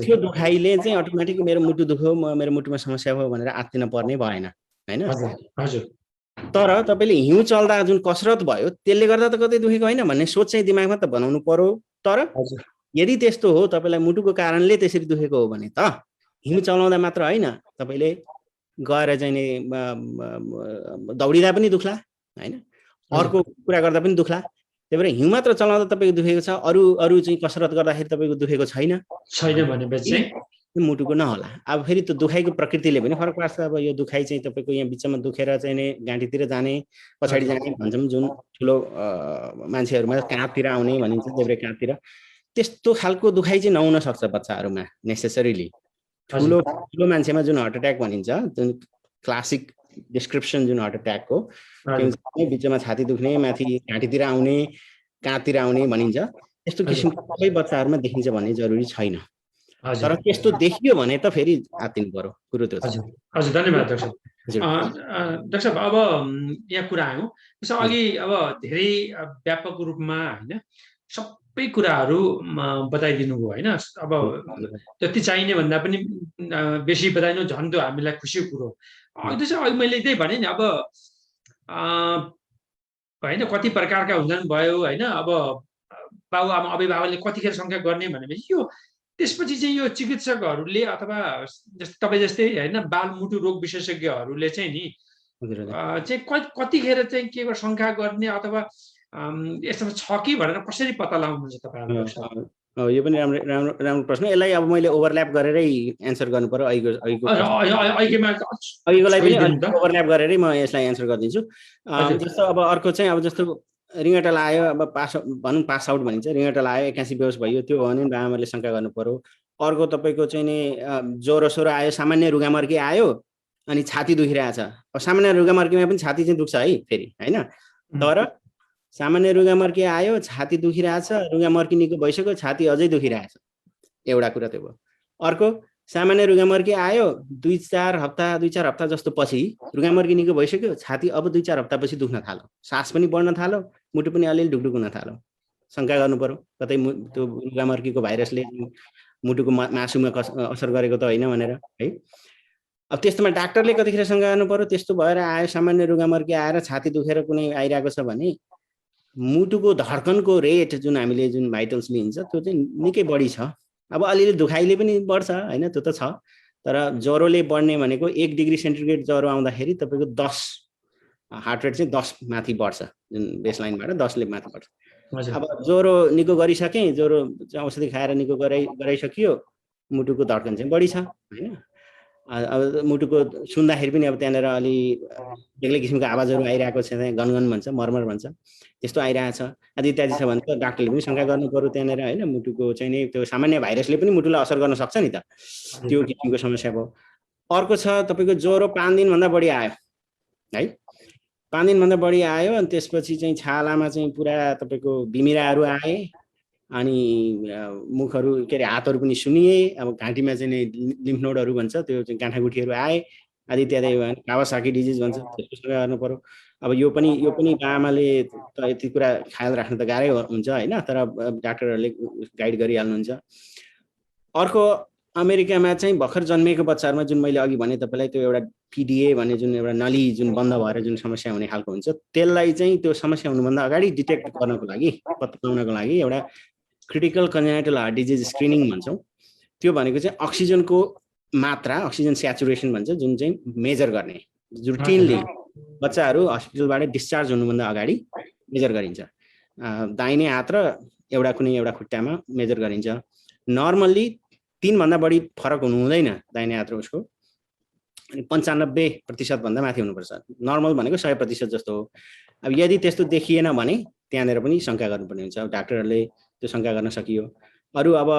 Speaker 2: त्यो दुखाइले चाहिँ अटोमेटिक मेरो मुटु दुख्यो, मेरो मुटुमा समस्या भयो भनेर आत्तिन पर्ने भएन हैन।
Speaker 1: हजुर
Speaker 2: तर तपाईले हिउँ चल्दा जुन कसरत भयो त्यसले गर्दा त कतै दुखेको होइन भन्ने सोच चाहिँ दिमागमा त बनाउनु पर्यो। तर यदि त्यस्तो हो, तपाईलाई मुटुको कारणले त्यसरी दुखेको हो भने त हिउँ चलाउँदा मात्र होइन, तपाईले गएर चाहिँ नि दौडिदा पनि दुख्ला हैन, अर्को कुरा गर्दा पनि दुख्ला। त्यही भएर हिउँ मात्र चलाउँदा तपाईको दुखेको छ, अरु चाहिँ कसरत गर्दाखेरि तपाईको दुखेको छैन
Speaker 1: भनेपछि
Speaker 2: मुटुको नहोला। अब फेरि त्यो दुखाइको प्रकृतिले पनि फरक पार्छ। अब यो दुखाइ चाहिँ तपाईको यहाँ बिचमा दुखेर चाहिँ नि घाँटीतिर जाने, पछाडी जाने भन्छौँ, जुन ठुलो मान्छेहरुमा काँधतिर आउने भनिन्छ, देब्रे काँधतिर, त्यस्तो खालको दुखाइ चाहिँ नहुन सक्छ बच्चाहरुमा नेसेसरीली। ठुलो मान्छेमा जुन हार्ट अट्याक भनिन्छ, जुन क्लासिक डिस्क्रिप्सन जुन हार्ट अट्याक हो, बिचमा छाती दुख्ने, माथि घाँटीतिर आउने, काँधतिर आउने भनिन्छ, त्यस्तो किसिमको सबै बच्चाहरुमा देखिन्छ भन्ने जरुरी छैन। तर त्यस्तो देखियो भने त फेरि आत्तिनु पर्यो, कुरो त्यो छ।
Speaker 1: हजुर धन्यवाद डाक्टर साहब। डाक्टर साहब अब यहाँ कुरा आयौँ, त्यसो अघि अब धेरै व्यापक रूपमा हैन सबै कुराहरू बताइदिनु भयो हैन। अब जति चाहिने भन्दा पनि बेसी बताइनु झन् त्यो हामीलाई खुसीको कुरो। अघि मैले त्यही भने नि, अब हैन कति प्रकारका हुन्छन् भयो हैन। अब बाबुआमा अभिभावकले कतिखेर शंका गर्ने भनेपछि यो त्यसपछि चाहिँ यो चिकित्सकहरूले अथवा तपाईँ जस्तै हैन बाल मुटु रोग विशेषज्ञहरूले चाहिँ नि चाहिँ कतिखेर चाहिँ के शङ्का गर्ने अथवा यसमा छ कि भनेर कसरी पत्ता लगाउनुहुन्छ तपाईँहरूले?
Speaker 2: यो पनि राम्रो प्रश्न। यसलाई अब मैले ओभरल्याप गरेरै एन्सर गर्नु पर्यो। अहिलेकोलाई पनि ओभरल्याप गरेरै म यसलाई एन्सर गरिदिन्छु। जस्तो अब अर्को चाहिँ अब जस्तो रिङटल आयो, अब पास आउट भनिन्छ, रिङटल आयो 81 बेहोस भयो, त्यो भने आमाले शङ्का गर्नु पर्यो। अर्को तपाईँको चाहिँ नि ज्वरो सोरो आयो, सामान्य रुगामर्की आयो अनि छाती दुखिरहेछ। अब सामान्य रुगामर्कीमा पनि छाती चाहिँ दुख्छ है फेरि, होइन? तर सामान्य रुगामर्की आयो, छाती दुखिरहेछ, रुगामर्की निको भइसक्यो, छाती अझै दुखिरहेछ, एउटा कुरा त्यो भयो। अर्को सामान्य रुगामर्की आयो, 2-4 हप्ता जस्तो पछि रुगामर्की निको भइसक्यो, छाती अब 2-4 हप्तापछि दुख्न थाल्यो, सास पनि बढ्न थाल्यो, मुटु पनि अलिअलि ढुकढुक हुन थाल्यो। शङ्का गर्नु पर्यो कतै त्यो रुगामर्कीको भाइरसले मुटुको मासुमा असर गरेको त होइन भनेर, है? अब त्यस्तोमा डाक्टरले कतिखेर शङ्का गर्नु पर्यो, त्यस्तो भएर आयो सामान्य रुगामर्की आएर छाती दुखेर कुनै आइरहेको छ भने मुटुको धड्कनको रेट जुन हामीले जुन भाइटल्स लिन्छ त्यो चाहिँ निकै बढी छ। अब अलिअलि दुखाइले पनि बढ्छ, होइन? त्यो त छ, तर ज्वरोले बढ्ने भनेको 1 डिग्री सेन्टिग्रेड ज्वरो आउँदाखेरि तपाईँको 10 हार्ट रेट चाहिँ 10 माथि बढ्छ, जुन बेसलाइनबाट 10 ले माथि बढ्छ। अब ज्वरो निको गरिसकेँ, ज्वरो औषधि खाएर निको गराइसकियो, मुटुको धड्कन चाहिँ बढी छ, होइन? अब मुटुको सुन्दाखेरि पनि अब त्यहाँनिर अलि बेग्लै किसिमको आवाजहरू आइरहेको छ, त्यहाँ गनगन भन्छ, मर्मर भन्छ, त्यस्तो आइरहेछ आदि इत्यादि छ भने त डाक्टरले पनि शङ्का गर्नु पर्यो त्यहाँनिर, होइन? मुटुको चाहिँ नि त्यो सामान्य भाइरसले पनि मुटुलाई असर गर्न सक्छ नि त, त्यो किसिमको समस्या भयो। अर्को छ तपाईँको ज्वरो 5 दिनभन्दा बढी आयो, है? 5 दिनभन्दा बढी आयो अनि त्यसपछि चाहिँ छालामा चाहिँ पुरा तपाईँको बिमिराहरू आए, अनि मुखहरू के अरे हातहरू पनि सुनिए, अब घाँटीमा चाहिँ नि लिम्फ नोडहरू भन्छ, त्यो चाहिँ गाँठागुठीहरू आए आदि इत्यादि, कावासाकी डिजिज भन्छ, त्यसको गर्नु पर्यो। अब यो पनि आमाले त यति कुरा ख्याल राख्न त गाह्रै हुन्छ, होइन? तर डाक्टरहरूले गाइड गरिहाल्नुहुन्छ। अर्को अमेरिकामा चाहिँ भर्खर जन्मेको बच्चाहरूमा जुन मैले अघि भने तपाईँलाई, त्यो एउटा PDA भन्ने जुन एउटा नली जुन बन्द भएर जुन समस्या हुने खालको हुन्छ, त्यसलाई चाहिँ त्यो समस्या हुनुभन्दा अगाडि डिटेक्ट गर्नको लागि, पत्ता लगाउनको लागि एउटा क्रिटिकल कन्जेनाइटल हार्ट डिजिज स्क्रिनिङ भन्छौँ। त्यो भनेको चाहिँ अक्सिजनको मात्रा, अक्सिजन स्याचुरेसन भन्छ, जुन चाहिँ मेजर गर्ने रुटिनली बच्चाहरू हस्पिटलबाट डिस्चार्ज हुनुभन्दा अगाडि मेजर गरिन्छ। दाहिने हात र कुनै एउटा खुट्टामा मेजर गरिन्छ। नर्मल्ली 3 भन्दा बढी फरक हुनु हुँदैन दाहिने हात र उसको, अनि 95% भन्दा माथि हुनुपर्छ। नर्मल भनेको 100% जस्तो हो। अब यदि त्यस्तो देखिएन भने त्यहाँनिर पनि शङ्का गर्नुपर्ने हुन्छ। डाक्टरहरूले त्यो शङ्का गर्न सकियो। अरू अब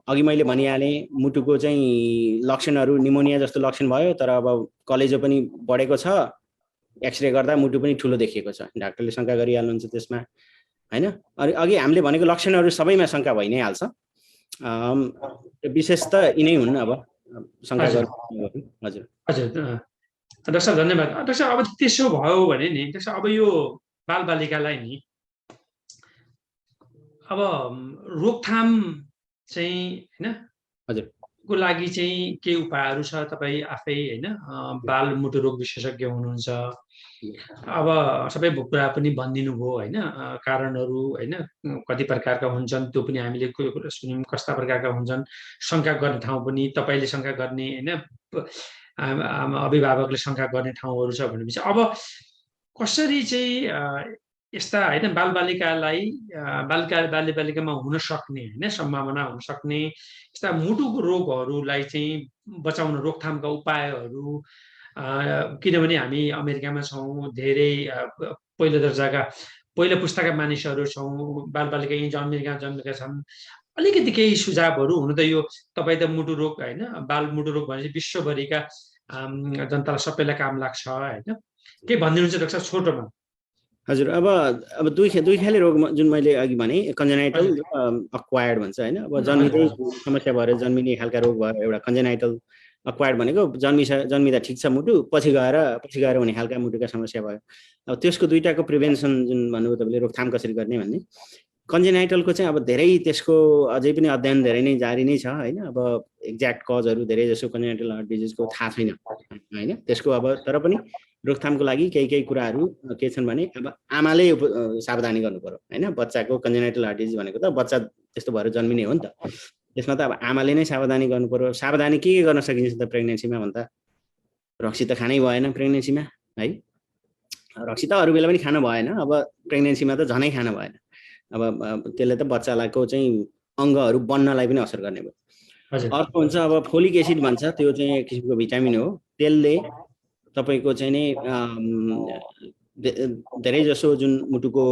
Speaker 2: अघि मैले भनिहालेँ, मुटुको चाहिँ लक्षणहरू निमोनिया जस्तो लक्षण भयो, तर अब कलेजो पनि बढेको छ, एक्सरे गर्दा मुटु पनि ठुलो देखिएको छ, डाक्टरले शङ्का गरिहाल्नुहुन्छ त्यसमा, होइन? अघि हामीले भनेको लक्षणहरू सबैमा शङ्का भइ नै हाल्छ। विशेष त यिनै हुन् अब शङ्का गर्नु। हजुर
Speaker 1: डाक्टर साहब धन्यवाद। डाक्टर साहब अब त्यसो भयो भने नि डाक्टर साहब, अब यो बालबालिकालाई नि अब रोकथाम चाहिँ, होइन,
Speaker 2: हजुर,
Speaker 1: को लागि चाहिँ के उपायहरू छ? तपाईँ आफै, होइन, बाल मुटु रोग विशेषज्ञ हुनुहुन्छ, अब सबै कुरा पनि भनिदिनु भयो, होइन? कारणहरू, होइन, कति प्रकारका हुन्छन् त्यो पनि हामीले सुन्यौँ, कस्ता प्रकारका हुन्छन्, शङ्का गर्ने ठाउँ पनि, तपाईँले शङ्का गर्ने, होइन, अभिभावकले शङ्का गर्ने ठाउँहरू छ भनेपछि अब कसरी चाहिँ यस्ता, होइन, बालबालिकालाई बालबालिकामा हुन सक्ने, होइन, सम्भावना हुन सक्ने यस्ता मुटुको रोगहरूलाई चाहिँ बचाउन रोकथामका उपायहरू, किनभने हामी अमेरिकामा छौँ, धेरै पहिलो दर्जाका पहिलो पुस्ताका मानिसहरू छौँ, बालबालिका यहीँ जन्मेका छन्, अलिकति केही सुझावहरू, हुन त यो तपाईँ त मुटु रोग, होइन, बाल मुटु रोग भनेपछि विश्वभरिका जनतालाई सबैलाई काम लाग्छ, होइन? के भनिदिनुहुन्छ डाक्टर साहब छोटोमा?
Speaker 2: हजुर, अब दुई खाले रोग जुन मैले अघि भने, कन्जेनाइटल अक्वायर्ड भन्छ, होइन? अब जन्मिँदै समस्या भएर जन्मिने खालका रोग भयो एउटा कन्जेनाइटल। अक्वायर्ड भनेको जन्मिँदा ठिक छ मुटु, पछि गएर हुने खालका मुटुका समस्या भयो। अब त्यसको दुईटाको प्रिभेन्सन जुन भन्नुभयो तपाईँले, रोकथाम कसरी गर्ने भन्ने, कन्जेनाइटलको चाहिँ अब धेरै त्यसको अझै पनि अध्ययन धेरै नै जारी नै छ, होइन? अब एक्ज्याक्ट कजहरू धेरै जसो कन्जेनाइटल हार्ट डिजिजको थाहा छैन, होइन? त्यसको अब तर पनि रोकथामको लागि केही कुराहरू के छन् भने, अब आमाले सावधानी गर्नु पर्यो, होइन? बच्चाको कन्जेनाइटल हार्ट डिजिज भनेको त बच्चा त्यस्तो भएर जन्मिने हो नि त, त्यसमा त अब आमाले नै सावधानी गर्नु पर्यो। सावधानी के गर्न सकिन्छ त प्रेग्नेन्सीमा भन्दा, रक्सी त खानै भएन प्रेग्नेन्सीमा, है। रक्सी त अरू बेला पनि खान भएन, अब प्रेग्नेन्सीमा त झनै खान भएन। अब त्यसले त बच्चालाईको चाहिँ अङ्गहरू बन्नलाई पनि असर गर्ने भयो। अर्को हुन्छ अब फोलिक एसिड भन्छ, त्यो चाहिँ एक किसिमको भिटामिन हो। त्यसले तपाईको चाहिँ नि धेरै जसो जुन मुटुको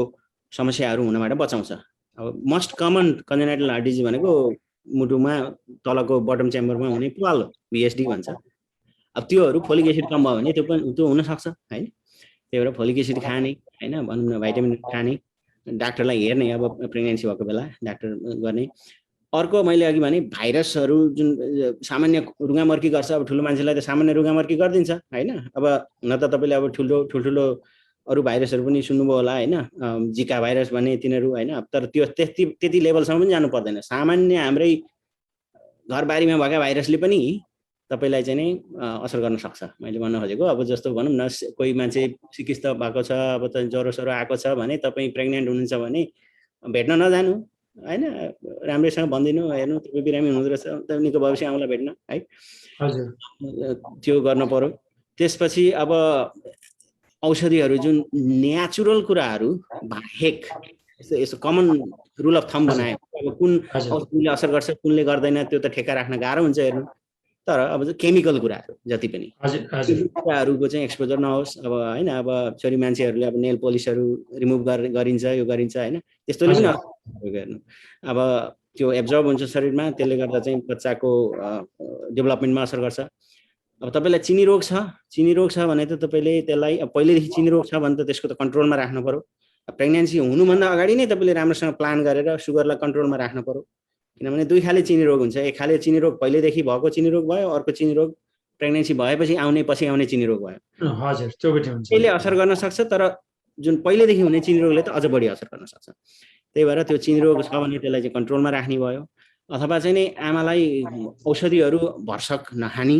Speaker 2: समस्याहरू हुनबाट बचाउँछ। अब मोस्ट कमन कन्जेनाइटल हार्ट डिजिज भनेको मुटुमा तलको बटम च्याम्बरमा हुने प्वाल हो, VSD भन्छ। अब त्योहरू फोलिक एसिड कम भयो भने त्यो हुन सक्छ हैन। त्यही भएर फोलिक एसिड खाने हैन, भनौँ न भिटामिन खाने, डाक्टरलाई हेर्ने, अब प्रेग्नेन्सी भएको बेला डाक्टर गर्ने। अर्को मैले अघि भने भाइरसहरू जुन सामान्य रुगामर्की गर्छ, अब ठुलो मान्छेलाई त सामान्य रुगामर्की गरिदिन्छ हैन। अब हुन त तपाईँले अब ठुल्ठुलो अरू भाइरसहरू पनि सुन्नुभयो होला हैन, जिका भाइरस भने तिनीहरू हैन। तर त्यो त्यति लेभलसम्म पनि जानु पर्दैन। सामान्य हाम्रै घरबारीमा भएका भाइरसले पनि तपाईलाई चाहिँ नि असर गर्न सक्छ। मैले भन्न खोजेको अब जस्तो भनौँ न, कोही मान्छे सिकिस्त भएको छ, अब त ज्वरो आएको छ भने तपाईँ प्रेग्नेन्ट हुनुहुन्छ भने भेट्न नजानु हैन, राम्रैसँग भनिदिनु, हेर्नु तपाईँ बिरामी हुँदो रहेछ, निको भविष्य आउँला भेट्न है।
Speaker 1: हजुर,
Speaker 2: त्यो गर्न पर्यो। त्यसपछि अब औषधिहरू जुन नेचुरल कुराहरू बाहेक यसो कमन रुल अफ थम बनायो, अब कुन औषधिले असर गर्छ कुनले गर्दैन त्यो त ठेक्का राख्न गाह्रो हुन्छ हेर्नु। तर अब केमिकल कुराहरू जति पनि कुराहरूको चाहिँ एक्सपोजर नहोस्। अब हैन, अब छोरी मान्छेहरूले अब नेल पोलिसहरू रिमुभ गरिन्छ, यो गरिन्छ हैन, त्यस्तोले पनि हेर्नु। अब त्यो एब्जर्ब हुन्छ शरीरमा, त्यसले गर्दा चाहिँ बच्चाको डेभलपमेन्टमा असर गर्छ। अब तपाईँलाई चिनी रोग छ भने त तपाईँले त्यसलाई पहिलेदेखि चिनी रोग छ भने त त्यसको त कन्ट्रोलमा राख्नु पर्यो। प्रेग्नेन्सी हुनुभन्दा अगाडि नै तपाईँले राम्रोसँग प्लान गरेर सुगरलाई कन्ट्रोलमा राख्नु पर्यो। किनभने दुई खाले चिनी रोग हुन्छ, एक खाले चिनी रोग पहिलेदेखि भएको चिनी रोग भयो, अर्को चिनी रोग प्रेग्नेन्सी भएपछि आउने चिनी रोग भयो।
Speaker 1: हजुर, त्यो पनि हुन्छ।
Speaker 2: त्यसले असर गर्न सक्छ, तर जुन पहिलेदेखि हुने चिनी रोगले त अझ बढी असर गर्न सक्छ। त्यही भएर त्यो चिनी रोग छ भने त्यसलाई चाहिँ कन्ट्रोलमा राख्ने भयो। अथवा चाहिँ नि आमालाई औषधिहरू भरसक नखानी,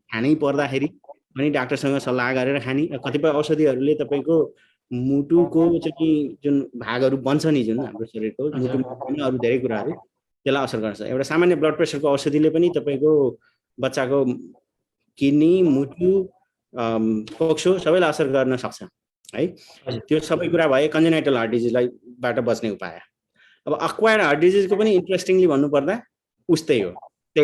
Speaker 2: खानै पर्दाखेरि पनि डाक्टरसँग सल्लाह गरेर खानी। कतिपय औषधिहरूले तपाईँको मुटुको चाहिँ जुन भागहरू बन्छ नि, जुन हाम्रो शरीरको मुटुमा अरू धेरै कुराहरू, त्यसलाई असर गर्छ। एउटा सामान्य ब्लड प्रेसरको औषधिले पनि तपाईँको बच्चाको किडनी, मुटु, फोक्सो सबैलाई असर गर्न सक्छ है। त्यो सबै कुरा भए कन्जेनाइटल हार्ट डिजिजलाई बाट बच्ने उपाय। अब अक्वायर्ड हार्ट डिजिजको पनि इन्ट्रेस्टिङली भन्नुपर्दा त्यही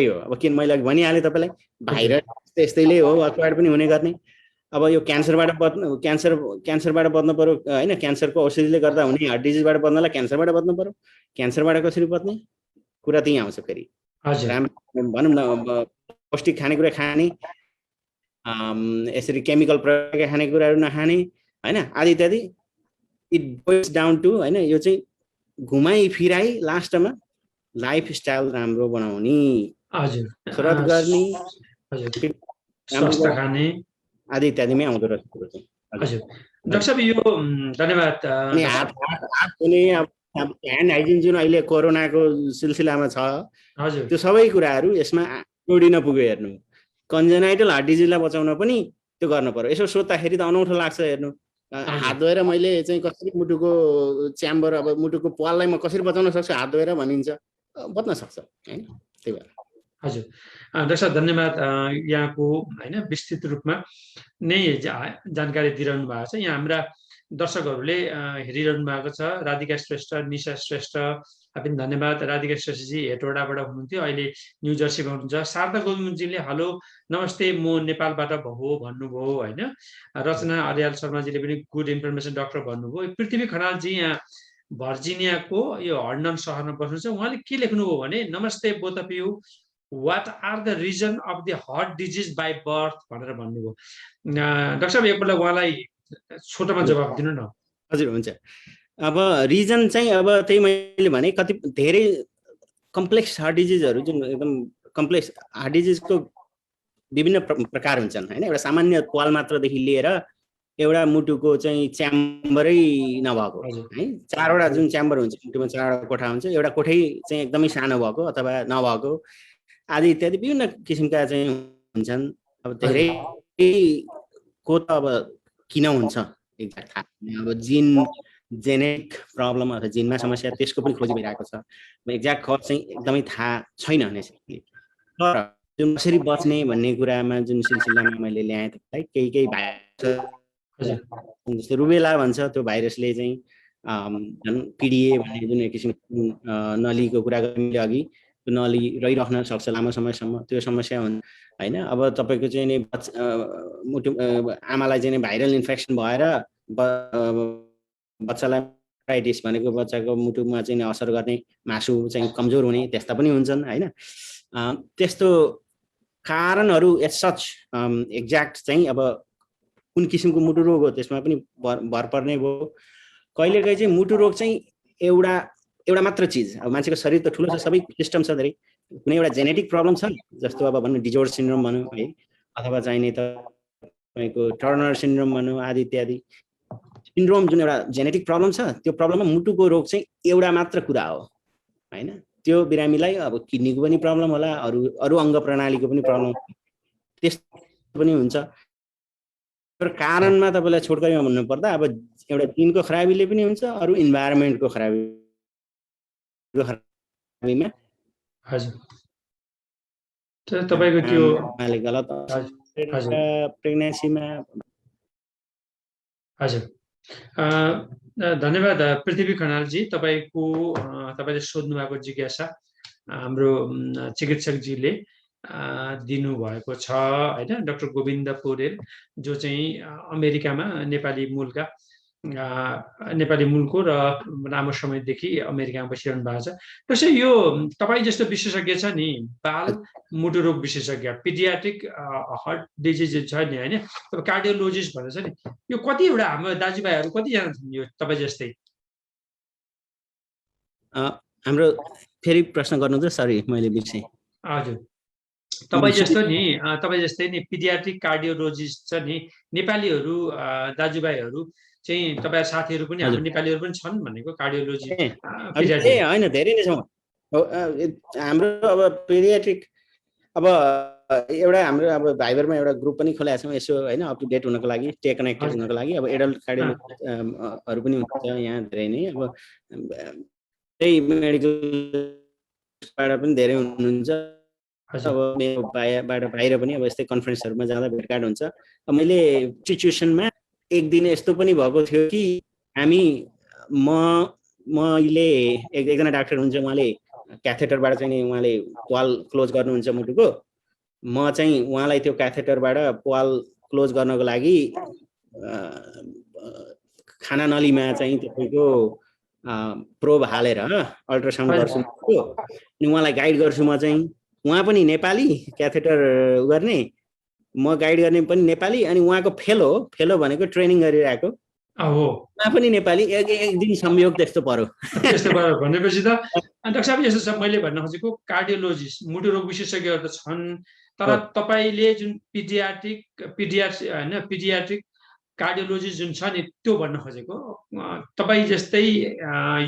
Speaker 2: हो। अब किन मैले अघि भनिहालेँ तपाईँलाई, भाइरस त्यस्तैले हो अक्वायर्ड पनि हुने गर्ने। अब यो क्यान्सरबाट बच्नु पर्यो हैन, क्यान्सरको औषधिले गर्दा हुने हार्ट डिजिजबाट बच्नलाई क्यान्सरबाट बच्नु पर्यो। क्यान्सरबाट कसरी बच्ने कुरा त्यही आउँछ फेरि। भनौँ न, पौष्टिक खानेकुरा खाने, यसरी केमिकल प्रयोग खानेकुराहरू नखाने हैन, आदि इत्यादि। इट बोइल्स डाउन टु हैन, यो चाहिँ घुमाइ फिराइ लास्टमा लाइफस्टाइल राम्रो बनाउने, कसरत गर्ने,
Speaker 1: स्वास्थ्य खाने
Speaker 2: आदि इत्यादिमै आउँदो रहेछ।
Speaker 1: हजुर डाक्टर साहब, यो धन्यवाद।
Speaker 2: ह्यान्ड हाइजिन जुन अहिले कोरोनाको सिलसिलामा छ, हजुर, त्यो सबै कुराहरू यसमा जोडिन पुग्यो। हेर्नु, कन्जेनाइटल हार्ट डिजिजलाई बचाउन पनि त्यो गर्न पर्यो। यसो सोच्दाखेरि त अनौठो लाग्छ। हेर्नु, हात धोएर मैले चाहिँ कसरी मुटुको च्याम्बर, अब मुटुको प्वाललाई म कसरी बचाउन सक्छु, हात धोएर भनिन्छ, बच्न सक्छ हैन। त्यही भएर
Speaker 1: हजुर डाक्टर साहब धन्यवाद। यहाँको हैन विस्तृत रूपमा नै जानकारी दिइरहनु भएको छ। यहाँ हाम्रा दर्शकहरूले हेरिरहनु भएको छ। राधिका श्रेष्ठ, निशा श्रेष्ठ पनि धन्यवाद। राधिका श्रेष्ठजी हेटौडाबाट हुनुहुन्थ्यो, अहिले न्यू जर्सीमा हुनुहुन्छ। शारदा गोविन्दजीले हेलो नमस्ते, म नेपालबाट भन्नुभयो हैन। रचना अर्याल शर्माजीले पनि गुड इन्फर्मेसन डाक्टर भन्नुभयो। पृथ्वी खनालजी यहाँ भर्जिनियाको यो हर्नन सहरमा बस्नुहुन्छ। उहाँले के लेख्नुभयो भने, नमस्ते both of you, what are the reason of the heart disease by birth भनेर भन्नुभयो। डाक्टर साहब एकपल्ट उहाँलाई छोटोमा जवाब दिनु न।
Speaker 2: हजुर हुन्छ। अब रिजन चाहिँ अब त्यही मैले भने, कति धेरै कम्प्लेक्स हार्ट डिजिजहरू, जुन एकदम कम्प्लेक्स हार्ट डिजिजको विभिन्न प्रकार हुन्छन् हैन। एउटा सामान्य प्वाल मात्रदेखि लिएर एउटा मुटुको चाहिँ च्याम्बरै नभएको है, चारवटा जुन च्याम्बर हुन्छ मुटुमा, चारवटा कोठा हुन्छ, एउटा कोठै चाहिँ एकदमै सानो भएको अथवा नभएको आदि इत्यादि विभिन्न किसिमका चाहिँ हुन्छन्। अब धेरै को त अब किन हुन्छ एक्ज्याक्ट थाहा छैन। अब जेनेटिक प्रब्लम अथवा जिनमा समस्या, त्यसको पनि खोजी भइरहेको छ। एक्ज्याक्ट कज चाहिँ एकदमै थाहा छैन नेसेसरी। तर जुन कसरी बच्ने भन्ने कुरामा जुन सिलसिलामा मैले ल्याएँ, केही भाइरस जस्तो रुबेला भन्छ त्यो भाइरसले चाहिँ जुन पिडिए भन्ने जुन एक किसिमको नलीको कुरा गर्ने अघि त्यो नली रहिराख्न सक्छ लामो समयसम्म, त्यो समस्या हुन्छ होइन। अब तपाईँको चाहिँ नि मुटु आमालाई चाहिँ भाइरल इन्फेक्सन भएर बच्चालाई प्राइटिस भनेको बच्चाको मुटुमा चाहिँ असर गर्ने, मासु चाहिँ कमजोर हुने, त्यस्ता पनि हुन्छन् होइन। त्यस्तो कारणहरू एज सच एक्ज्याक्ट चाहिँ अब कुन किसिमको मुटु रोग हो त्यसमा पनि भर पर्ने भयो। कहिलेकाहीँ चाहिँ मुटु रोग चाहिँ एउटा मात्र चिज, अब मान्छेको शरीर त ठुलो छ, सबै सिस्टम छ धेरै, कुनै एउटा जेनेटिक प्रब्लम छ जस्तो अब भन्नु डिजोर्ड सिन्ड्रोम भनौँ है, अथवा चाहिने तपाईँको टर्नर सिन्ड्रोम भनौँ आदि इत्यादि सिन्ड्रोम, जुन एउटा जेनेटिक प्रब्लम छ त्यो प्रब्लममा मुटुको रोग चाहिँ एउटा मात्र कुरा हो होइन। त्यो बिरामीलाई अब किडनीको पनि प्रब्लम होला, अरू अङ्ग प्रणालीको पनि प्रब्लम त्यस्तो पनि हुन्छ। तर कारणमा तपाईँलाई छोटकरीमा भन्नुपर्दा अब एउटा जिनको खराबीले पनि हुन्छ, अरू इन्भाइरोमेन्टको खराबीमा
Speaker 1: हजुर तपाईँको त्यो
Speaker 2: गलत प्रेग्नेन्सीमा।
Speaker 1: हजुर धन्यवाद पृथ्वी खनालजी, तपाईँले सोध्नु भएको जिज्ञासा हाम्रो चिकित्सकजीले दिनुभएको छ होइन। डाक्टर गोविन्द पौडेल जो चाहिँ अमेरिकामा नेपाली मूलको र लामो समयदेखि अमेरिकामा बसिरहनु भएको छ। त्यसै यो तपाईँ जस्तो विशेषज्ञ छ नि, बाल मुटु रोग विशेषज्ञ, पिडियाट्रिक हार्ट डिजिज छ नि होइन, तपाईँ कार्डियोलोजिस्ट भनेर छ नि, यो कतिवटा हाम्रो दाजुभाइहरू कतिजना छन् यो तपाईँ जस्तै?
Speaker 2: हाम्रो फेरि प्रश्न गर्नु त, सरी मैले बिर्सेँ।
Speaker 1: हजुर तपाईँ जस्तै नि पिडियाट्रिक कार्डियोलोजिस्ट छ नि, नेपालीहरू दाजुभाइहरू चाहिँ तपाईँ साथीहरू पनि हाम्रो नेपालीहरू पनि छन् भनेको कार्डियोलोजी?
Speaker 2: होइन धेरै नै छौँ हाम्रो। अब पिडियाट्रिक अब एउटा हाम्रो अब भाइबरमा एउटा ग्रुप पनि खोलेका छौँ यसो होइन, अप टु डेट हुनको लागि, टे कनेक्टेड हुनको लागि। अब एडल्ट कार्डियोलोजीहरू पनि हुन्छ यहाँ धेरै नै। अब त्यही मेडिकलबाट पनि धेरै हुनुहुन्छ। अब मेरो बाहिर पनि अब यस्तै कन्फरेन्सहरूमा जाँदा भेटघाट हुन्छ। मैले सिचुएसनमा एक दिन यस्तो पनि भएको थियो कि मैले एकजना डाक्टर हुन्छ, उहाँले क्याथेटरबाट चाहिँ उहाँले पाल क्लोज गर्नुहुन्छ मुटुको। म चाहिँ उहाँलाई त्यो क्याथेटरबाट पाल क्लोज गर्नको लागि खाना नलीमा चाहिँ तपाईँको प्रोब हालेर अल्ट्रासाउन्ड गर्छु अनि उहाँलाई गाइड गर्छु। म चाहिँ उहाँ पनि नेपाली, क्याथेटर गर्ने, म गाइड गर्ने पनि नेपाली, अनि उहाँको फेलो भनेको ट्रेनिङ गरिरहेको उहाँ पनि नेपाली। एक दिन संयोग त्यस्तो पर्यो
Speaker 1: भनेपछि त डाक्टर साहब यस्तो छ, मैले भन्न खोजेको कार्डियोलोजिस्ट मुटु रोग विशेषज्ञहरू त छन्, तर तपाईँले जुन पिडियाट्रिक कार्डियोलोजिस्ट जुन छ नि त्यो भन्न खोजेको, तपाईँ जस्तै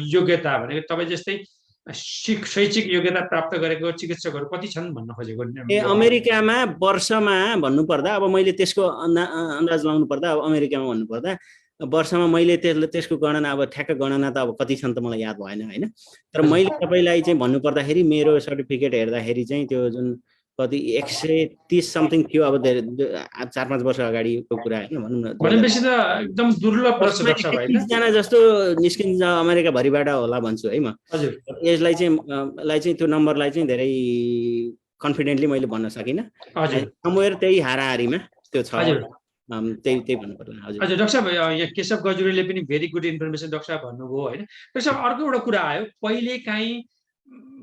Speaker 1: योग्यता भनेको तपाईँ जस्तै शैक्षिक योग्यता प्राप्त गरेको चिकित्सकहरू कति छन् भन्न खोजेको?
Speaker 2: अमेरिकामा वर्षमा भन्नुपर्दा, अब मैले त्यसको अन्दाज लाउनु पर्दा, अब अमेरिकामा भन्नुपर्दा वर्षमा मैले त्यसको गणना, अब ठ्याक्क गणना त अब कति छन् त मलाई याद भएन होइन। तर मैले तपाईँलाई चाहिँ भन्नुपर्दाखेरि मेरो सर्टिफिकेट हेर्दाखेरि चाहिँ त्यो जुन कति 130 समथिङ थियो, अब 4-5 वर्ष अगाडिको कुरा होइन भनौँ न।
Speaker 1: भनेपछि त एकदम दुर्लभ
Speaker 2: जना जस्तो निस्किन्छ अमेरिकाभरिबाट होला भन्छु है म। यसलाई चाहिँ त्यो नम्बरलाई चाहिँ धेरै कन्फिडेन्टली मैले भन्न सकिनँ। समवेयर त्यही हाराहारीमा त्यो छ, त्यही भन्नु पर्ला।
Speaker 1: हजुर डाक्टर साहब, यहाँ केशव गजुरेले पनि भेरी गुड इन्फर्मेसन डाक्टर साहब भन्नुभयो होइन। डाक्टर साहब अर्को एउटा कुरा आयो, पहिले काहीँ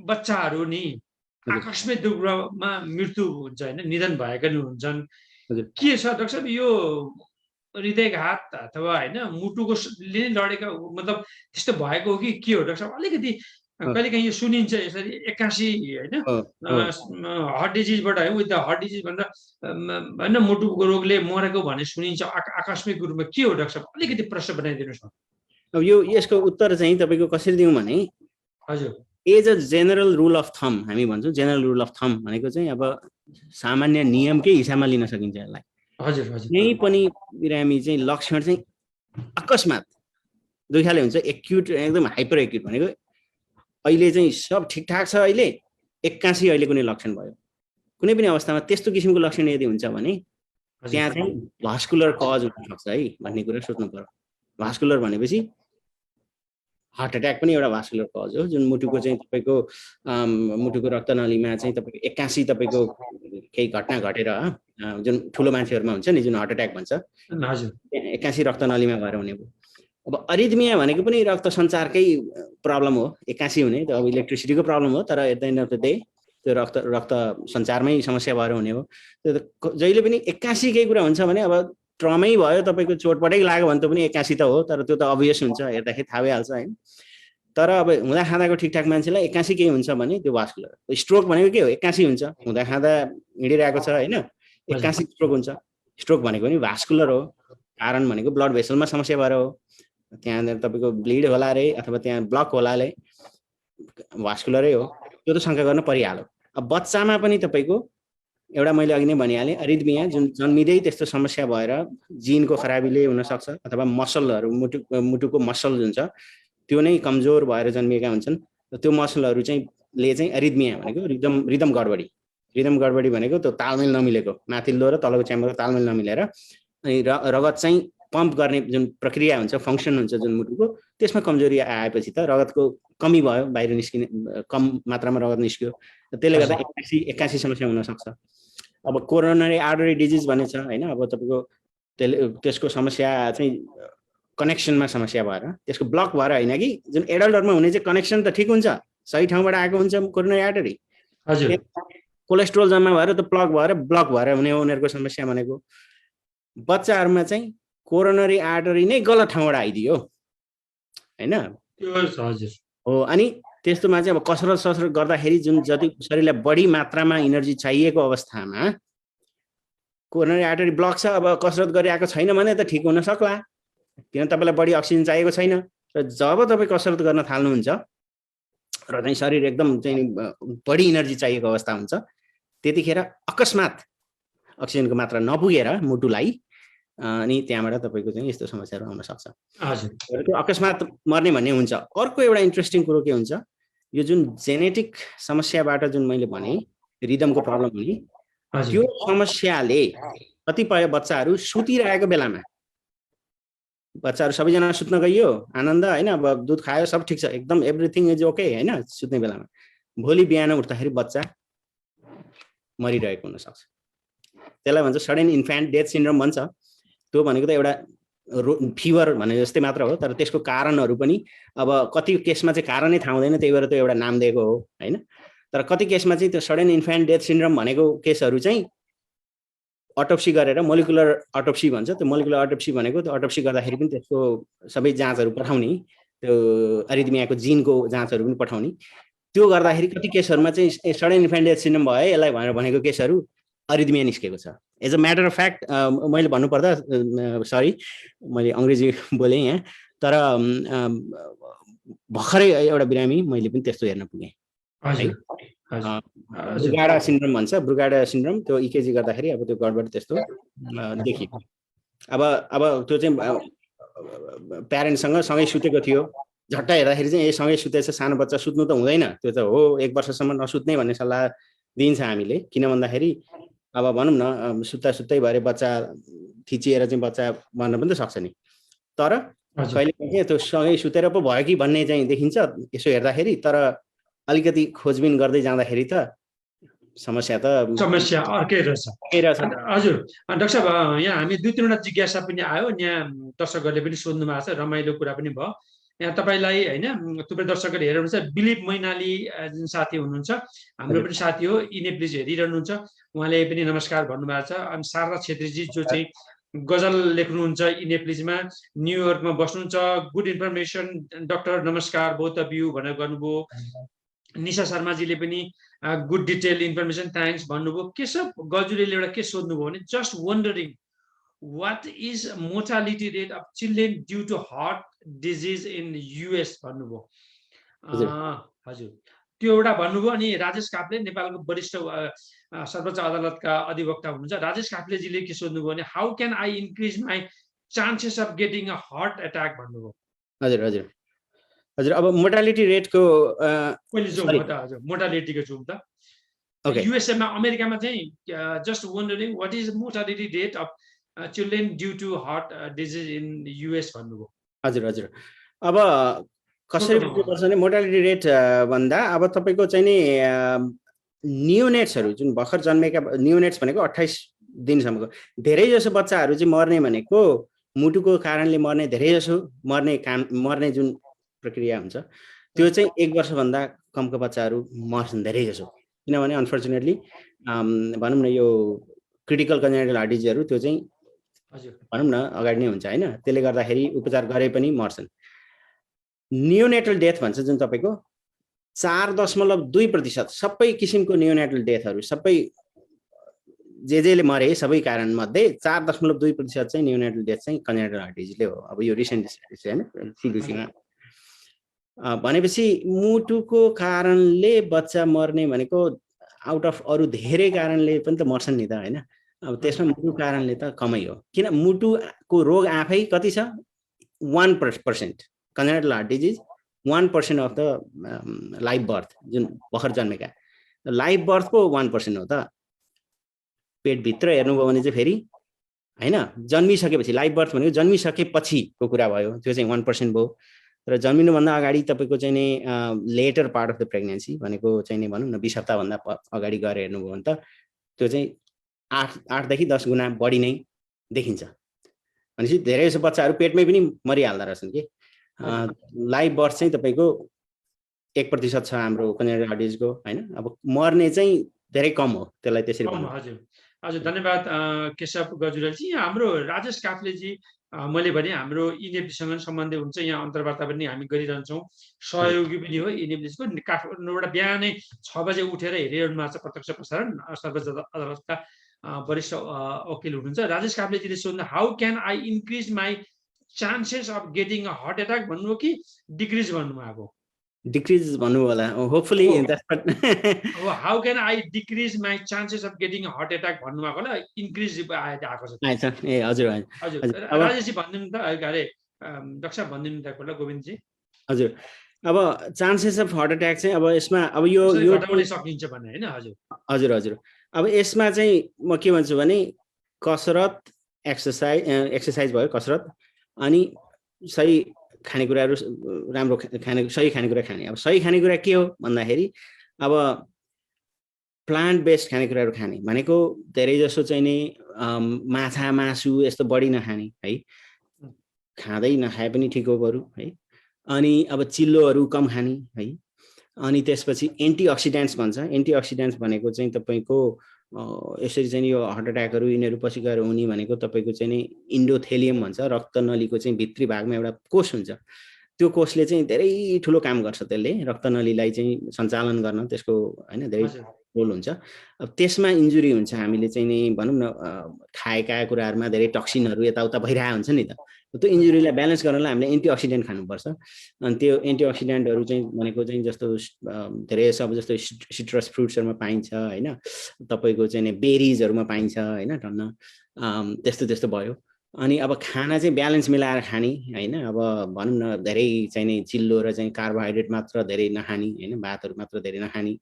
Speaker 1: बच्चाहरू नि आकस्मिक दुर्घटनामा मृत्यु हुन्छ होइन, निधन भएका नि हुन्छन्। के छ डाक्टर साहब यो हृदयघात अथवा होइन मुटुको लडेका, मतलब त्यस्तो भएको हो कि के हो डाक्टर साहब? अलिकति कहिलेकाहीँ यो सुनिन्छ यसरी 81 होइन हार्ट डिजिजबाट है, विथ द हार्ट डिजिज भन्दा होइन मुटुको रोगले मरेको भन्ने सुनिन्छ आकस्मिक रूपमा। के हो डाक्टर साहब, अलिकति प्रश्न बनाइदिनुहोस् न।
Speaker 2: अब यसको उत्तर चाहिँ तपाईँको कसरी दिउँ भने,
Speaker 1: हजुर
Speaker 2: as a general rule of thumb हामी भन्छौँ। जेनरल रुल अफ थम भनेको चाहिँ अब सामान्य नियमकै हिसाबमा लिन सकिन्छ यसलाई।
Speaker 1: हजुर
Speaker 2: कुनै पनि बिरामी चाहिँ लक्षण चाहिँ अकस्मात दुई खाले हुन्छ, एक्युट एकदम हाइपर एक्युट भनेको अहिले चाहिँ सब ठिकठाक छ, अहिले 81 अहिले कुनै लक्षण भयो, कुनै पनि अवस्थामा त्यस्तो किसिमको लक्षण यदि हुन्छ भने त्यहाँ चाहिँ भास्कुलर कज हुनसक्छ है भन्ने कुरा सोच्नु पर्यो। भास्कुलर भनेपछि हार्ट एट्याक पनि एउटा भास्कुलर कज हो, जुन मुटुको चाहिँ तपाईँको मुटुको रक्तनलीमा चाहिँ तपाईँको 81 तपाईँको केही घटना घटेर जुन ठुलो मान्छेहरूमा हुन्छ नि जुन हार्ट एट्याक भन्छ, 81 रक्तनलीमा भएर हुने भयो। अब अरिथमिया भनेको पनि रक्त सञ्चारकै प्रब्लम हो, 81 हुने, अब इलेक्ट्रिसिटीको प्रब्लम हो, तर at the end of the day त्यो रक्त सञ्चारमै समस्या भएर हुने हो। त्यो जहिले पनि 81 केही कुरा हुन्छ भने अब ट्रमै भयो, तपाईँको चोटपटक लाग्यो भने त पनि 81 त हो, तर त्यो त अभियस हुन्छ, हेर्दाखेरि थाहा भइहाल्छ होइन। तर अब हुँदा खाँदाको ठिकठाक मान्छेलाई 81 केही हुन्छ भने त्यो भास्कुलर। स्ट्रोक भनेको के हो, 81 हुन्छ, हुँदा खाँदा हिँडिरहेको छ होइन, 81 स्ट्रोक हुन्छ। स्ट्रोक भनेको पनि भास्कुलर हो, कारण भनेको ब्लड भेसलमा समस्या भएर हो, त्यहाँनिर तपाईँको ब्लिड होला रे अथवा त्यहाँ ब्लक होलाले भास्कुलरै हो, त्यो त शङ्का गर्न परिहाल्यो। अब बच्चामा पनि तपाईँको एउटा मैले अघि नै भनिहालेँ अरिथमिया जुन जन्मिँदै त्यस्तो समस्या भएर जिनको खराबीले हुनसक्छ अथवा मसलहरू मुटुको मसल जुन छ त्यो नै कमजोर भएर जन्मिएका हुन्छन्। त्यो मसलहरू चाहिँ अरिथमिया भनेको रिदम गडबडी भनेको त्यो तालमेल नमिलेको, माथिल्लो र तलको च्याम्बरको तालमेल नमिलेर अनि रगत चाहिँ पम्प गर्ने जुन प्रक्रिया हुन्छ, फङ्सन हुन्छ जुन मुटुको, त्यसमा कमजोरी आएपछि त रगतको कमी भयो, बाहिर निस्किने कम मात्रामा रगत निस्क्यो, त्यसले गर्दा 81 समस्या हुनसक्छ। अब कोरोनरी आर्टरी डिजिज भन्ने छ होइन, अब तपाईँको त्यसको समस्या चाहिँ कनेक्सनमा समस्या भएर त्यसको ब्लक भएर होइन कि, जुन एडल्टहरूमा हुने चाहिँ कनेक्सन त ठिक हुन्छ, सही ठाउँबाट आएको हुन्छ कोरोनरी आर्टरी, कोलेस्ट्रोल जम्मा भएर त ब्लक भएर हुने हो उनीहरूको समस्या भनेको। बच्चाहरूमा चाहिँ कोरोनरी आर्टरी नै गलत ठाउँबाट आइदियो होइन हो। अनि त्यस्तोमा चाहिँ अब कसरत गर्दाखेरि जुन जति शरीरलाई बढी मात्रामा इनर्जी चाहिएको अवस्थामा कोरोनरी आर्टरी ब्लक छ, अब कसरत गरिरहेको छैन भने त ठिक हुन सक्ला, किन तपाईँलाई बढी अक्सिजन चाहिएको छैन। र जब तपाईँ कसरत गर्न थाल्नुहुन्छ र चाहिँ शरीर एकदम चाहिँ बढी इनर्जी चाहिएको अवस्था हुन्छ, त्यतिखेर अकस्मात अक्सिजनको मात्रा नपुगेर मुटुलाई अनि त्यहाँबाट तपाईँको चाहिँ यस्तो समस्याहरू आउन सक्छ। त्यो अकस्मात मर्ने भन्ने हुन्छ। अर्को एउटा इन्ट्रेस्टिङ कुरो के हुन्छ, यो जुन जेनेटिक समस्याबाट जुन मैले भने रिदमको प्रब्लम हुने, त्यो समस्याले कतिपय बच्चाहरू सुतिरहेको बेलामा, बच्चाहरू सबैजना सुत्न गइयो आनन्द होइन, अब दुध खायो सब ठिक छ, एकदम एभ्रिथिङ इज ओके होइन, सुत्ने बेलामा भोलि बिहान उठ्दाखेरि बच्चा मरिरहेको हुनसक्छ। त्यसलाई भन्छ सडन इन्फ्यान्ट डेथ सिन्ड्रोम भन्छ। त्यो भनेको त एउटा फिभर भने जस्तै मात्र हो, तर त्यसको कारणहरू पनि अब कति केसमा चाहिँ कारणै थाहा हुँदैन, त्यही भएर त्यो एउटा नाम दिएको हो होइन। तर कति केसमा चाहिँ त्यो सडन इन्फ्यान्ट डेथ सिन्ड्रोम भनेको केसहरू चाहिँ अटोप्सी गरेर मोलिकुलर अटोप्सी भन्छ। त्यो मोलिकुलर अटोप्सी भनेको त्यो अटोप्सी गर्दाखेरि पनि त्यसको सबै जाँचहरू पठाउने, त्यो अरिथमियाको जिनको जाँचहरू पनि पठाउने। त्यो गर्दाखेरि कति केसहरूमा चाहिँ सडन इन्फ्यान्ट डेथ सिन्ड्रोम भयो यसलाई भनेर भनेको केसहरू अरिथमिया निस्केको छ। As a matter of fact मैले भन्नुपर्दा सरी मैले अङ्ग्रेजी बोलेँ यहाँ, तर भर्खरै एउटा बिरामी मैले पनि त्यस्तो हेर्न पुगेँ। ब्रुगाडा सिन्ड्रोम भन्छ, ब्रुगाडा सिन्ड्रोम, त्यो इकेजी गर्दाखेरि अब त्यो गडबड त्यस्तो देखियो। अब त्यो चाहिँ प्यारेन्टसँग सँगै सुतेको थियो, झट्टा हेर्दाखेरि चाहिँ सँगै सुतेछ, सानो बच्चा सुत्नु त हुँदैन, त्यो त हो 1 वर्षसम्म नसुत्ने भन्ने सल्लाह दिन्छ हामीले। किन भन्दाखेरि अब भनौँ न सुत्तै भएर बच्चा थिचिएर चाहिँ बच्चा मर्न पनि त सक्छ नि, तर कहिले कहिले त्यो सँगै सुतेर पो भयो कि भन्ने चाहिँ देखिन्छ यसो हेर्दाखेरि। तर अलिकति खोजबिन गर्दै जाँदाखेरि त समस्या
Speaker 1: अर्कै रहेछ। हजुर डाक्टर साहब, यहाँ हामी 2-3वटा जिज्ञासा पनि आयो, यहाँ दर्शकहरूले पनि सोध्नु भएको छ, रमाइलो कुरा पनि भयो। यहाँ तपाईँलाई होइन थुप्रै दर्शकहरूले हेर्नुहुन्छ, दिलीप मैनाली जुन साथी हुनुहुन्छ, हाम्रो पनि साथी हो, इनेप्लिज हेरिरहनुहुन्छ, उहाँले पनि नमस्कार भन्नुभएको छ। अनि शारदा छेत्रीजी जो चाहिँ गजल लेख्नुहुन्छ इनेप्लिजमा, न्युयोर्कमा बस्नुहुन्छ, गुड इन्फर्मेसन डाक्टर नमस्कार बोथ अफ यू भनेर गर्नुभयो। निशा शर्माजीले पनि गुड डिटेल इन्फर्मेसन थ्याङ्क्स भन्नुभयो। केशव गजुरेले एउटा के सोध्नुभयो भने just wondering what is mortality rate of children due to heart disease in US भन्नुभयो। हजुर त्यो एउटा भन्नुभयो। अनि राजेश काफ्ले नेपालको वरिष्ठ सर्वोच्च अदालतका अधिवक्ता हुनुहुन्छ, राजेश काफ्लेजीले के सोध्नुभयो भने how can I increase my chances of getting a heart attack भन्नुभयो।
Speaker 2: हजुर अब मोर्टालिटी रेटको
Speaker 1: पहिले जाउँ त, हजुर मोर्टालिटीको जाउँ त।
Speaker 2: Okay.
Speaker 1: युएसएमा अमेरिकामा चाहिँ just wondering what is mortality rate of children due to heart disease in US भन्नुभयो।
Speaker 2: हजुर हजुर। अब कसरी बुझ्नुपर्छ भने मोर्टालिटी रेट भन्दा अब तपाईँको चाहिँ नि नियोनेट्सहरू जुन भर्खर जन्मेका नियोनेट्स भनेको 28 दिनसम्मको धेरै जसो बच्चाहरू चाहिँ मर्ने भनेको मुटुको कारणले मर्ने धेरै जसो मर्ने जुन प्रक्रिया हुन्छ त्यो चाहिँ 1 वर्षभन्दा कमको बच्चाहरू मर्छन् धेरै जसो, किनभने अनफर्चुनेटली भनौँ न यो क्रिटिकल कन्जेनिटल हार्ट डिजिजहरू त्यो चाहिँ भनौँ न अगाडि नै हुन्छ हैन, त्यसले गर्दाखेरि उपचार गरे पनि मर्छन्। नियोनेटल डेथ भन्छ जुन तपाईँको 4.2% सबै किसिमको नियोनेटल डेथहरू सबै जेले मरे सबै कारण मध्ये 4.2% चाहिँ नियोनेटल डेथ चाहिँ कन्जेनिटल हार्ट डिजिजले हो। अब यो रिसेन्ट स्टडिज हैन सिडिसीमा भनेपछि मुटुको कारणले बच्चा मर्ने भनेको आउट अफ अरु धेरै कारणले पनि त मर्छन् नि त हैन। अब त्यसमा मुटु कारणले त कमै हो, किन मुटुको रोग आफै कति छ 1%। Congenital heart disease 1% of the live birth जुन भर्खर जन्मेका लाइभ बर्थको 1% हो त। पेटभित्र हेर्नुभयो भने चाहिँ फेरि हैन जन्मिसकेपछि लाइभ बर्थ भनेको जन्मिसकेपछिको कुरा भयो, त्यो चाहिँ 1% भयो। र जन्मिनुभन्दा अगाडि तपाईँको चाहिँ नि latter part of the pregnancy भनेको चाहिँ नि भनौँ न 20 हप्ताभन्दा अगाडि गएर हेर्नुभयो भने त त्यो चाहिँ 8 देखि 10 गुणा बढी नै देखिन्छ। भनेपछि धेरै जसो बच्चाहरू पेटमै पनि मरिहाल्दा रहेछन् कि। लाइभ बर्थ चाहिँ तपाईँको 1% छ हाम्रो कन्जेनिटल हार्ट डिजिजको हैन। अब मर्ने चाहिँ धेरै कम हो, त्यसलाई त्यसरी भन्नु।
Speaker 1: हजुर हजुर, धन्यवाद केशव गजुरेलजी। हाम्रो राजेश काफ्लेजी मैले भने हाम्रो इनेब्लिसँग सम्बन्धित हुन्छ, यहाँ अन्तर्वार्ता पनि हामी गरिरहन्छौँ, सहयोगी पनि हो इनेब्लिसको। काठमाडौँबाट बिहानै 6 बजे उठेर हेरिरहनु भएको छ प्रत्यक्ष प्रसारण। सर्वोच्च अदालतका वरिष्ठ वकिल हुनुहुन्छ राजेश काफ्लेजीले सोध्नु how can I increase my chances of getting a heart attack भन्नुभयो कि डिक्रिज भन्नुभएको?
Speaker 2: डिक्रिज भन्नु होला hopefully
Speaker 1: how can I decrease my chances of getting heart attack भन्नुभएको होला, इन्क्रिज आएको छ।
Speaker 2: ए हजुर
Speaker 1: हजुर राजेशजी भनिदिनु त अरे डाक्टर साहब भनिदिनु त एकपल्ट गोविन्दजी।
Speaker 2: हजुर अब चान्सेस अफ हार्ट एट्याक चाहिँ अब यसमा अब यो
Speaker 1: घटाउन सकिन्छ भन्ने हैन? हजुर
Speaker 2: हजुर हजुर। अब यसमा चाहिँ म के भन्छु भने कसरत एक्सर्साइज भयो, कसरत अनि सही खानेकुराहरू राम्रो सही खानेकुरा खाने। अब सही खानेकुरा के हो भन्दाखेरि अब प्लान्ट बेस्ड खानेकुराहरू खाने भनेको धेरै जसो चाहिँ नि माछा मासु यस्तो बढी नखाने है, खाँदै नखाए पनि ठिक हो बरु है। अनि अब चिल्लोहरू कम खाने है। अनि त्यसपछि एन्टिअक्सिडेन्ट्स भन्छ। एन्टिअक्सिडेन्ट्स भनेको चाहिँ तपाईँको यसरी चाहिँ यो हार्ट एट्याकहरू यिनीहरू पछि गएर हुने भनेको तपाईँको चाहिँ नि इन्डोथेलियम भन्छ, रक्तनलीको चाहिँ भित्री भागमा एउटा कोष हुन्छ, त्यो कोषले चाहिँ धेरै ठुलो काम गर्छ। त्यसले रक्तनलीलाई चाहिँ सञ्चालन गर्न त्यसको हैन धेरै रोल हुन्छ। अब त्यसमा इन्जुरी हुन्छ, हामीले चाहिँ नि भनौँ न खाएका कुराहरूमा धेरै टक्सिनहरू यताउता भइरहेको हुन्छ नि त, त्यो इन्जुरीलाई ब्यालेन्स गर्नलाई हामीले एन्टिअक्सिडेन्ट खानुपर्छ। अनि त्यो एन्टिअक्सिडेन्टहरू चाहिँ भनेको चाहिँ जस्तो धेरै अब जस्तो सिट्रस फ्रुट्सहरूमा पाइन्छ हैन, तपाईँको चाहिँ नि बेरिजहरूमा पाइन्छ हैन टन्न त्यस्तो त्यस्तो भयो। अनि अब खाना चाहिँ ब्यालेन्स मिलाएर खाने हैन। अब भनौँ न धेरै चाहिँ नि चिल्लो र चाहिँ कार्बोहाइड्रेट मात्र धेरै नखाने हैन, भातहरू मात्र धेरै नखाने,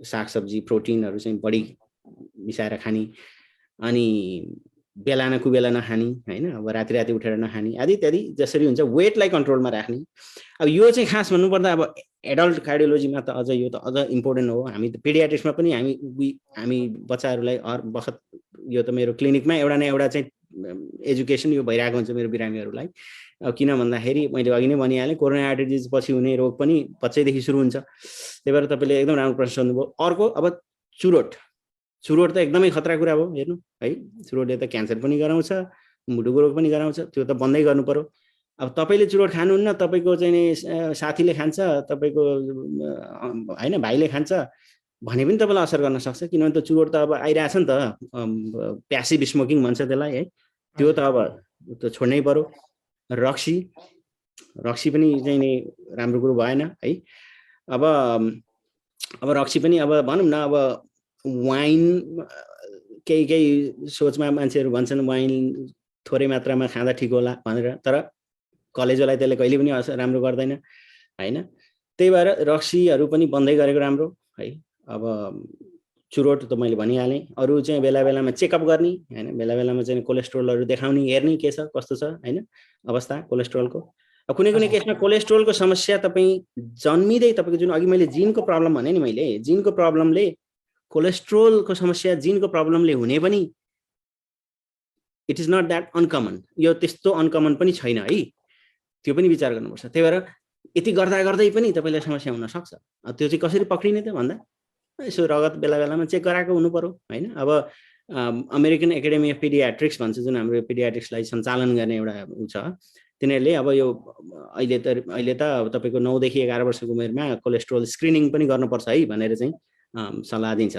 Speaker 2: सागसब्जी प्रोटिनहरू चाहिँ बढी मिसाएर खाने, अनि बेला न कुबेला नखाने हैन। अब राति राति उठेर नखाने आदि इत्यादि जसरी हुन्छ वेटलाई कन्ट्रोलमा राख्ने। अब यो चाहिँ खास भन्नुपर्दा अब एडल्ट कार्डियोलोजीमा त अझ यो त अझ इम्पोर्टेन्ट हो। हामी त पेडियाट्रिक्समा पनि हामी बच्चाहरूलाई हर बखत यो त मेरो क्लिनिकमा एउटा न एउटा चाहिँ एजुकेसन यो भइरहेको हुन्छ मेरो बिरामीहरूलाई। अब किन भन्दाखेरि मैले अघि नै भनिहालेँ कोरोना हार्ट डिजिज पछि हुने रोग पनि बच्चैदेखि सुरु हुन्छ। त्यही भएर तपाईँले एकदम राम्रो प्रश्न सोध्नुभयो। अर्को अब चुरोट त एकदमै खतरा कुरा हो हेर्नु है। चुरोटले त क्यान्सर पनि गराउँछ, मुटुको रोग पनि गराउँछ, त्यो त बन्दै गर्नु पर्यो। अब तपाईँले चुरोट खानुहुन्न, तपाईँको चाहिँ नि साथीले खान्छ, तपाईँको हैन भाइले खान्छ भने पनि तपाईँलाई असर गर्न सक्छ, किनभने त चुरोट त अब आइरहेछ नि त, प्यासिभ स्मोकिङ भन्छ त्यसलाई है, त्यो त अब त्यो छोड्नै पर्यो। रक्सी पनि चाहिँ नि राम्रो कुरो भएन है। अब रक्सी पनि अब भनौँ न अब वाइन केही सोचमा मान्छेहरू भन्छन् वाइन थोरै मात्रामा खाँदा ठिक होला भनेर, तर कलेजोलाई त्यसले कहिले पनि राम्रो गर्दैन हैन। त्यही भएर रक्सीहरू पनि बन्दै गरेको राम्रो है। अब चुरोट त मैले भनिहालेँ। अरू चाहिँ बेला बेलामा चेकअप गर्ने हैन, बेला बेलामा चाहिँ कोलेस्ट्रोलहरू देखाउने, हेर्ने के छ कस्तो छ हैन अवस्था कोलेस्ट्रोलको। कुनै कुनै केसमा कोलेस्ट्रोलको समस्या तपाईँ जन्मिँदै तपाईँको जुन अघि मैले जिनको प्रब्लम भने नि, मैले जिनको प्रब्लमले कोलेस्ट्रोलको समस्या जिनको प्रब्लमले हुने पनि it is not that uncommon. यो त्यस्तो अनकमन पनि छैन है, त्यो पनि विचार गर्नुपर्छ। त्यही भएर यति गर्दा गर्दै पनि तपाईँलाई समस्या हुन सक्छ। त्यो चाहिँ कसरी पक्रिने त भन्दा यसो रगत बेला बेलामा चेक गराएको हुनु पर्यो हैन। अब अमेरिकन एकाडेमी अफ पेडियाट्रिक्स भन्छ, जुन हाम्रो पेडियाट्रिक्सलाई सञ्चालन गर्ने एउटा उ छ, तिनीहरूले अब यो अहिले त तपाईँको 9 देखि 11 वर्षको उमेरमा कोलेस्ट्रोल स्क्रिनिङ पनि गर्नुपर्छ है भनेर चाहिँ सल्लाह दिन्छ।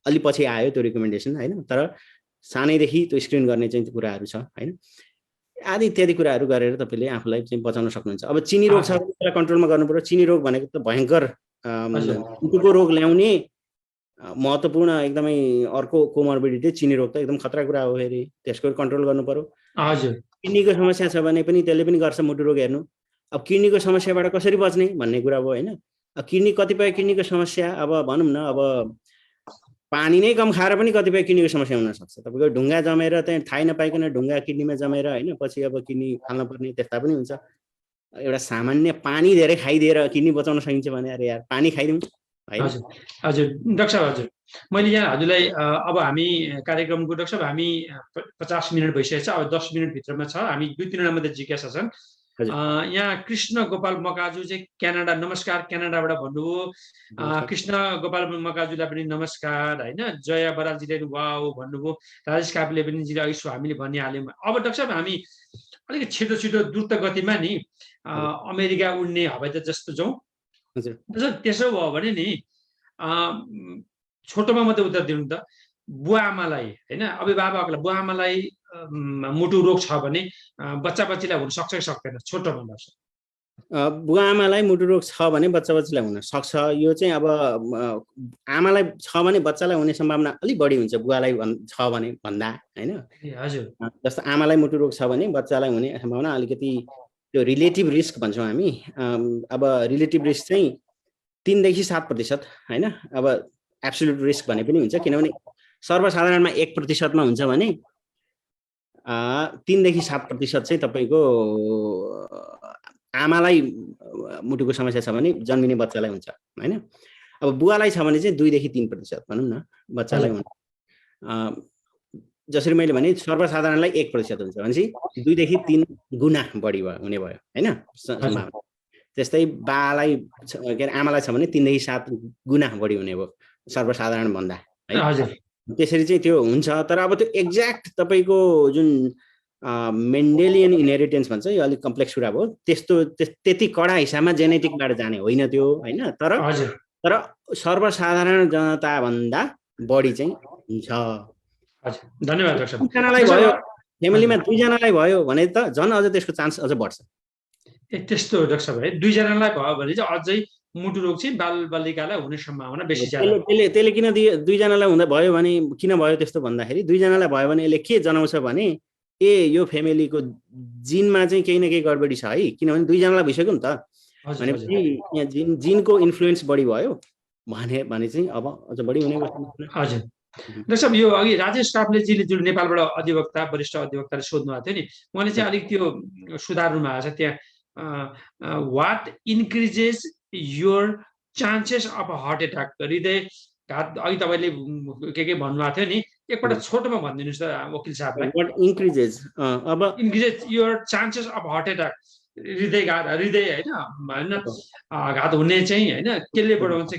Speaker 2: अलि पछि आयो त्यो रिकमेन्डेसन हैन, तर सानैदेखि त्यो स्क्रिन गर्ने चाहिँ त्यो कुराहरू छ हैन। आदि इत्यादि कुराहरू गरेर तपाईँले आफूलाई चाहिँ बचाउन सक्नुहुन्छ। अब चिनी रोग छ त्यसलाई कन्ट्रोलमा गर्नु पर्यो। चिनी रोग भनेको त भयङ्कर मुटुको रोग ल्याउने महत्त्वपूर्ण एकदमै अर्को कोमर्बिडिटी चिनी रोग त एकदम खतरा कुरा हो फेरि, त्यसको कन्ट्रोल गर्नु पर्यो।
Speaker 1: हजुर,
Speaker 2: किडनीको समस्या छ भने पनि त्यसले पनि गर्छ मुटु रोग हेर्नु। अब किडनीको समस्याबाट कसरी बच्ने भन्ने कुरा भयो हैन। अब किडनी कतिपय किडनीको समस्या अब भनौँ न, अब पानी नै कम खाएर पनि कतिपय किडनीको समस्या हुन सक्छ। तपाईँको ढुङ्गा जमेर चाहिँ थाहै नपाइकन ढुङ्गा किडनीमा जमेर हैन, पछि अब किडनी फाल्न पर्ने त्यस्ता पनि हुन्छ। एउटा सामान्य पानी धेरै खाइदिएर किडनी बचाउन सकिन्छ भने अरे यार पानी खाइदिउँ है।
Speaker 1: हजुर हजुर डाक्टर साहब, हजुर मैले यहाँ हजुरलाई अब हामी कार्यक्रमको डाक्टर साहब हामी 50 मिनट भइसकेको छ। अब 10 मिनट भित्रमा छ, हामी 2-3 मात्रै जिज्ञासा छन्। यहाँ कृष्ण गोपाल मकाजु चाहिँ क्यानाडा, नमस्कार क्यानाडाबाट भन्नुभयो। कृष्ण गोपाल मकाजुलाई पनि नमस्कार हैन। जया बरालजीले वाउ भन्नुभयो। राजेश कापले पनि जिले अघि हामीले भनिहाल्यौँ। अब डाक्टर साहब हामी अलिकति छिटो छिटो द्रुत गतिमा नि अमेरिका उड्ने हवाईजहाज जस्तो जाउँ। त्यसो भयो भने नि छोटोमा मात्रै उत्तर दिनु त, बुवा आमालाई हैन, अभिभावकलाई बुवा आमालाई मुटु रोग छ भने बच्चा बच्चीलाई हुन सक्छ कि सक्दैन? छोटोमा डाक्टर।
Speaker 2: बुवा आमालाई मुटु रोग छ भने बच्चा बच्चीलाई हुन सक्छ। यो चाहिँ अब आमालाई छ भने बच्चालाई हुने सम्भावना अलिक बढी हुन्छ बुवालाई छ भने भन्दा हैन।
Speaker 1: हजुर,
Speaker 2: जस्तो आमालाई मुटु रोग छ भने बच्चालाई हुने सम्भावना अलिकति त्यो रिलेटिभ रिस्क भन्छौँ हामी। अब रिलेटिभ रिस्क चाहिँ 3 देखि 7% हैन। अब एब्सोल्युट रिस्क भने पनि हुन्छ, किनभने सर्वसाधारणमा 1% मा हुन्छ भने 3 देखि 7% चाहिँ तपाईँको आमालाई मुटुको समस्या छ भने जन्मिने बच्चालाई हुन्छ हैन। अब बुवालाई छ भने चाहिँ 2 देखि 3% भनौँ न बच्चालाई हुन्छ। जसरी मैले भने सर्वसाधारणलाई 1% हुन्छ भनेपछि 2 देखि 3 गुणा बढी हुने भयो हैन सम्भावना। त्यस्तै बालाई के अरे आमालाई छ भने 3 देखि 7 गुणा बढी हुने भयो सर्वसाधारण भन्दा है।
Speaker 1: हजुर,
Speaker 2: त्यसरी चाहिँ त्यो हुन्छ। तर अब त्यो एक्ज्याक्ट तपाईँको जुन मेन्डेलियन इनहेरिटेन्स भन्छ, यो अलिक कम्प्लेक्स कुरा भयो। त्यस्तो त्यति कडा हिसाबमा जेनेटिकबाट जाने होइन त्यो हैन। तर सर्वसाधारण जनता भन्दा बढी चाहिँ हुन्छ।
Speaker 1: हजुर, धन्यवाद डाक्टर साहब।
Speaker 2: जनालाई भयो, फ्यामिलीमा 2 जनालाई भयो भने त झन् अझ त्यसको चान्स अझ बढ्छ।
Speaker 1: त्यस्तो डाक्टर साहब है, 2 जनालाई भयो भने चाहिँ अझै मुटु रोग चाहिँ बालबालिकालाई हुने सम्भावना बेसी छ।
Speaker 2: त्यसले किन 2 जनालाई हुँदा भयो भने किन भयो त्यस्तो भन्दाखेरि 2 जनालाई भयो भने यसले के जनाउँछ भने यो फ्यामिलीको जिनमा चाहिँ केही न केही गडबडी छ है। किनभने 2 जनालाई भइसक्यो नि त, भनेपछि यहाँ जिनको इन्फ्लुएन्स बढी भयो भने चाहिँ अब अझ बढी हुने भयो।
Speaker 1: हजुर डाक्टर साहब, यो अघि राजेश काफ्लेजीले जुन नेपालबाट अधिवक्ता वरिष्ठ अधिवक्ताले सोध्नु भएको थियो नि, उहाँले चाहिँ अलिक त्यो सुधार्नु भएको छ त्यहाँ। What increases your chances of heart attack, हृदयघात, अघि तपाईँले के भन्नुभएको थियो नि, एकपल्ट छोटोमा भनिदिनुहोस् त वकिल साहबलाई।
Speaker 2: What increases
Speaker 1: your chances of heart attack, हृदय होइन घात हुने चाहिँ होइन केले बढाउँछ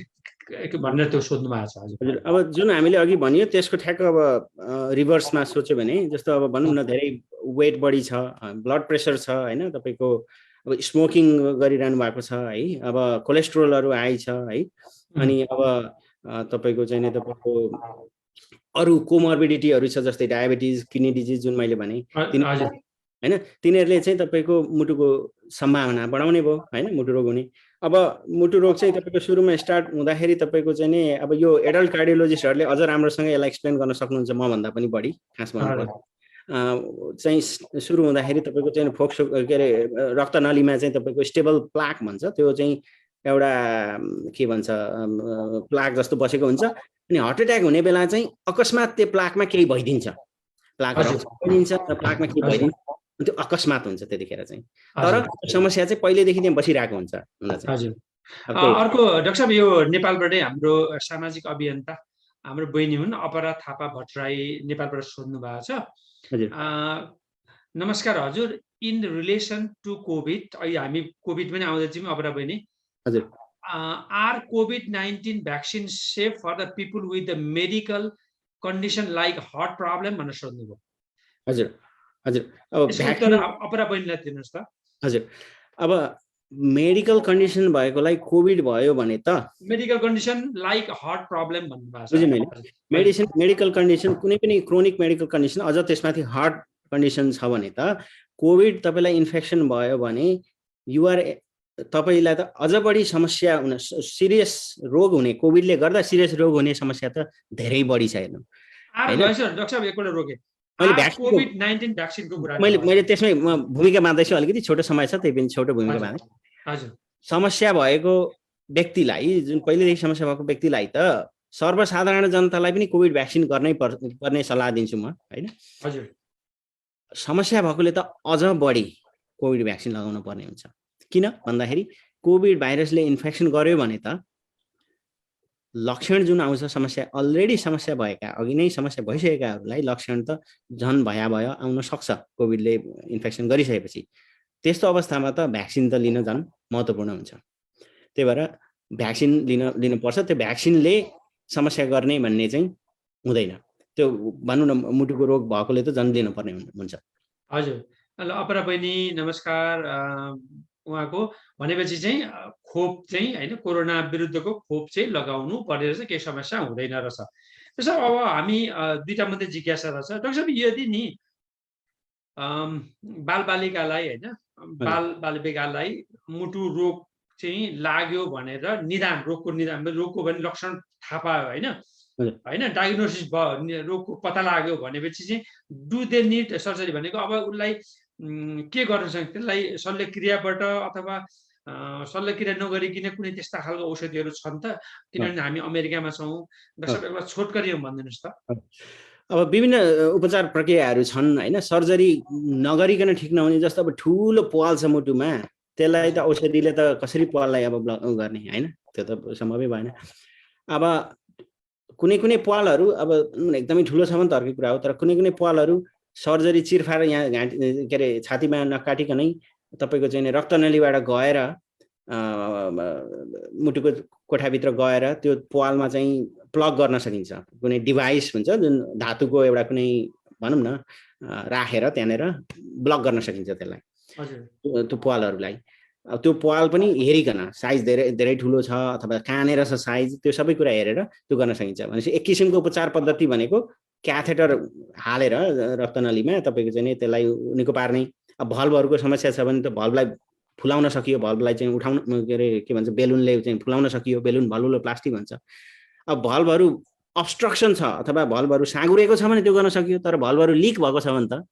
Speaker 1: भनेर त्यो सोध्नु भएको छ।
Speaker 2: हजुर, अब जुन हामीले अघि भनियो त्यसको ठ्याक्क अब रिभर्समा सोच्यो भने, जस्तो अब भनौँ न धेरै वेट बढी छ, ब्लड प्रेसर छ होइन, तपाईँको अब स्मोकिङ गरिरहनु भएको छ है, अब कोलेस्ट्रोलहरू हाई छ है, अनि अब तपाईँको चाहिँ नि तपाईँको अरू कोमर्बिडिटीहरू छ जस्तै डायबिटिज, किडनी डिजिज जुन मैले भने हैन, तिनीहरूले चाहिँ तपाईँको मुटुको सम्भावना बढाउने भयो हैन, मुटु रोग हुने। अब मुटु रोग चाहिँ तपाईँको सुरुमा स्टार्ट हुँदाखेरि तपाईँको चाहिँ नि अब यो एडल्ट कार्डियोलोजिस्टहरूले अझ राम्रोसँग यसलाई एक्सप्लेन गर्न सक्नुहुन्छ मभन्दा पनि बढी। खास भन्नुपर्दा चाहिँ सुरु हुँदाखेरि तपाईँको चाहिँ फोक्स के अरे रक्तनलीमा चाहिँ तपाईँको स्टेबल प्लाक भन्छ, त्यो चाहिँ एउटा के भन्छ प्लाक जस्तो बसेको हुन्छ। अनि हार्ट एट्याक हुने बेला चाहिँ अकस्मात त्यो प्लाकमा केही भइदिन्छ, प्लाक भइदिन्छ, प्लाकमा केही भइदिन्छ, त्यो अकस्मात हुन्छ त्यतिखेर चाहिँ। तर समस्या चाहिँ पहिलेदेखि त्यहाँ बसिरहेको हुन्छ।
Speaker 1: हजुर। अर्को डाक्टर साहब, यो नेपालबाटै हाम्रो सामाजिक अभियन्ता हाम्रो बहिनी हुन् अपरा थापा भट्टराई, नेपालबाट सोध्नु भएको छ। नमस्कार हजुर, इन रिलेसन टु कोभिड, अहिले हामी कोभिड पनि आउँदैछौँ अपरा बहिनी।
Speaker 2: हजुर।
Speaker 1: Are COVID-19 vaccine safe for the people with the medical condition like heart problem भनेर सोध्नुभयो।
Speaker 2: हजुर हजुर। अब
Speaker 1: भ्याक्सिन अपरा बहिनीलाई दिनुहोस् त।
Speaker 2: हजुर। अब मेडिकल कन्डिसन भएकोलाई कोभिड भयो भने त
Speaker 1: medical condition like heart problem भन्नुभएको छ।
Speaker 2: बुझेँ मैले। मेडिकल कन्डिसन कुनै पनि क्रोनिक मेडिकल कन्डिसन अझ त्यसमाथि हार्ट कन्डिसन छ भने त कोभिड तपाईँलाई इन्फेक्सन भयो भने तपाईँलाई त अझ बढी समस्या हुन, सिरियस रोग हुने, कोभिडले गर्दा सिरियस रोग हुने समस्या त धेरै बढी छ। हेर्नु मैले त्यसमै भूमिका बाँध्दैछु, अलिकति छोटो समय छ, त्यही पनि छोटो भूमिका बाँधेँ। समस्या भएको व्यक्तिलाई, जुन पहिलेदेखि समस्या भएको व्यक्तिलाई त सर्वसाधारण जनतालाई पनि कोभिड भ्याक्सिन गर्नै पर्ने सल्लाह दिन्छु म, होइन? समस्या भएकोले त अझ बढी कोभिड भ्याक्सिन लगाउनु पर्ने हुन्छ। किन भन्दाखेरि कोभिड भाइरसले इन्फेक्सन गर्यो भने त लक्षण जुन आउँछ, समस्या अलरेडी समस्या भएका, अघि नै समस्या भइसकेकाहरूलाई लक्षण त झन् भयावह आउन सक्छ कोभिडले इन्फेक्सन गरिसकेपछि। त्यस्तो अवस्थामा त भ्याक्सिन त लिन झन् महत्त्वपूर्ण हुन्छ। त्यही भएर भ्याक्सिन लिनुपर्छ। त्यो भ्याक्सिनले समस्या गर्ने भन्ने चाहिँ हुँदैन। त्यो भनौँ न, मुटुको रोग भएकोले त झन् लिनुपर्ने हुन्छ।
Speaker 1: हजुर। ल अपरा बहिनी नमस्कार। उहाँको भनेपछि चाहिँ खोप चाहिँ होइन, कोरोना विरुद्धको खोप चाहिँ लगाउनु पर्ने रहेछ, केही समस्या हुँदैन रहेछ। त्यसो अब हामी दुईटा मात्रै जिज्ञासा रहेछ डाक्टर साहब, यदि नि बालबालिकालाई होइन, बालबालिकालाई मुटु रोग चाहिँ लाग्यो भनेर निदान, रोगको पनि लक्षण थाहा पायो होइन, डायग्नोसिस भयो, रोगको पत्ता लाग्यो भनेपछि चाहिँ डु दे निड सर्जरी भनेको अब उसलाई के गर्न सक्छ? त्यसलाई शल्यक्रियाबाट अथवा शल्यक्रिया नगरिकन कुनै त्यस्ता खालको औषधिहरू छन् त? किनभने हामी अमेरिकामा छौँ। डाक्टर एउटा छोटकरी भनिदिनुहोस् त।
Speaker 2: अब विभिन्न उपचार प्रक्रियाहरू छन् होइन। सर्जरी नगरिकन ठिक नहुने, जस्तो अब ठुलो पाल छ मुटुमा, त्यसलाई त औषधिले त कसरी पाललाई अब गर्ने होइन, त्यो त सम्भवै भएन। अब कुनै पालहरू अब एकदमै ठुलो छ भने त अर्कै कुरा हो, तर कुनै पालहरू सर्जरी चिरफार यहाँ घाँटी के अरे छातीमा नकाटिकनै तपाईँको चाहिँ रक्तनलीबाट गएर मुटुको कोठाभित्र गएर त्यो पालमा चाहिँ प्लग गर्न सकिन्छ। कुनै डिभाइस हुन्छ जुन धातुको एउटा कुनै भनौँ न राखेर त्यहाँनिर ब्लक गर्न सकिन्छ त्यसलाई, त्यो पालहरूलाई। त्यो पाल पनि हेरिकन साइज धेरै ठुलो छ अथवा कहाँनिर छ साइज, त्यो सबै कुरा हेरेर त्यो गर्न सकिन्छ। भनेपछि एक किसिमको उपचार पद्धति भनेको क्याथेटर हालेर रक्तनलीमा तपाईँको चाहिँ त्यसलाई निको पार्ने। अब भल्भहरूको समस्या छ भने त भल्भलाई फुलाउन सकियो, भल्भलाई चाहिँ उठाउन के अरे के भन्छ, बेलुनले चाहिँ फुलाउन सकियो, बेलुन भल्भुलो प्लास्टिक भन्छ। अब भल्भहरू अब्स्ट्रक्सन छ अथवा भल्भहरू साँगुरेको छ भने त्यो गर्न सकियो, तर भल्भहरू लिक भएको छ भने त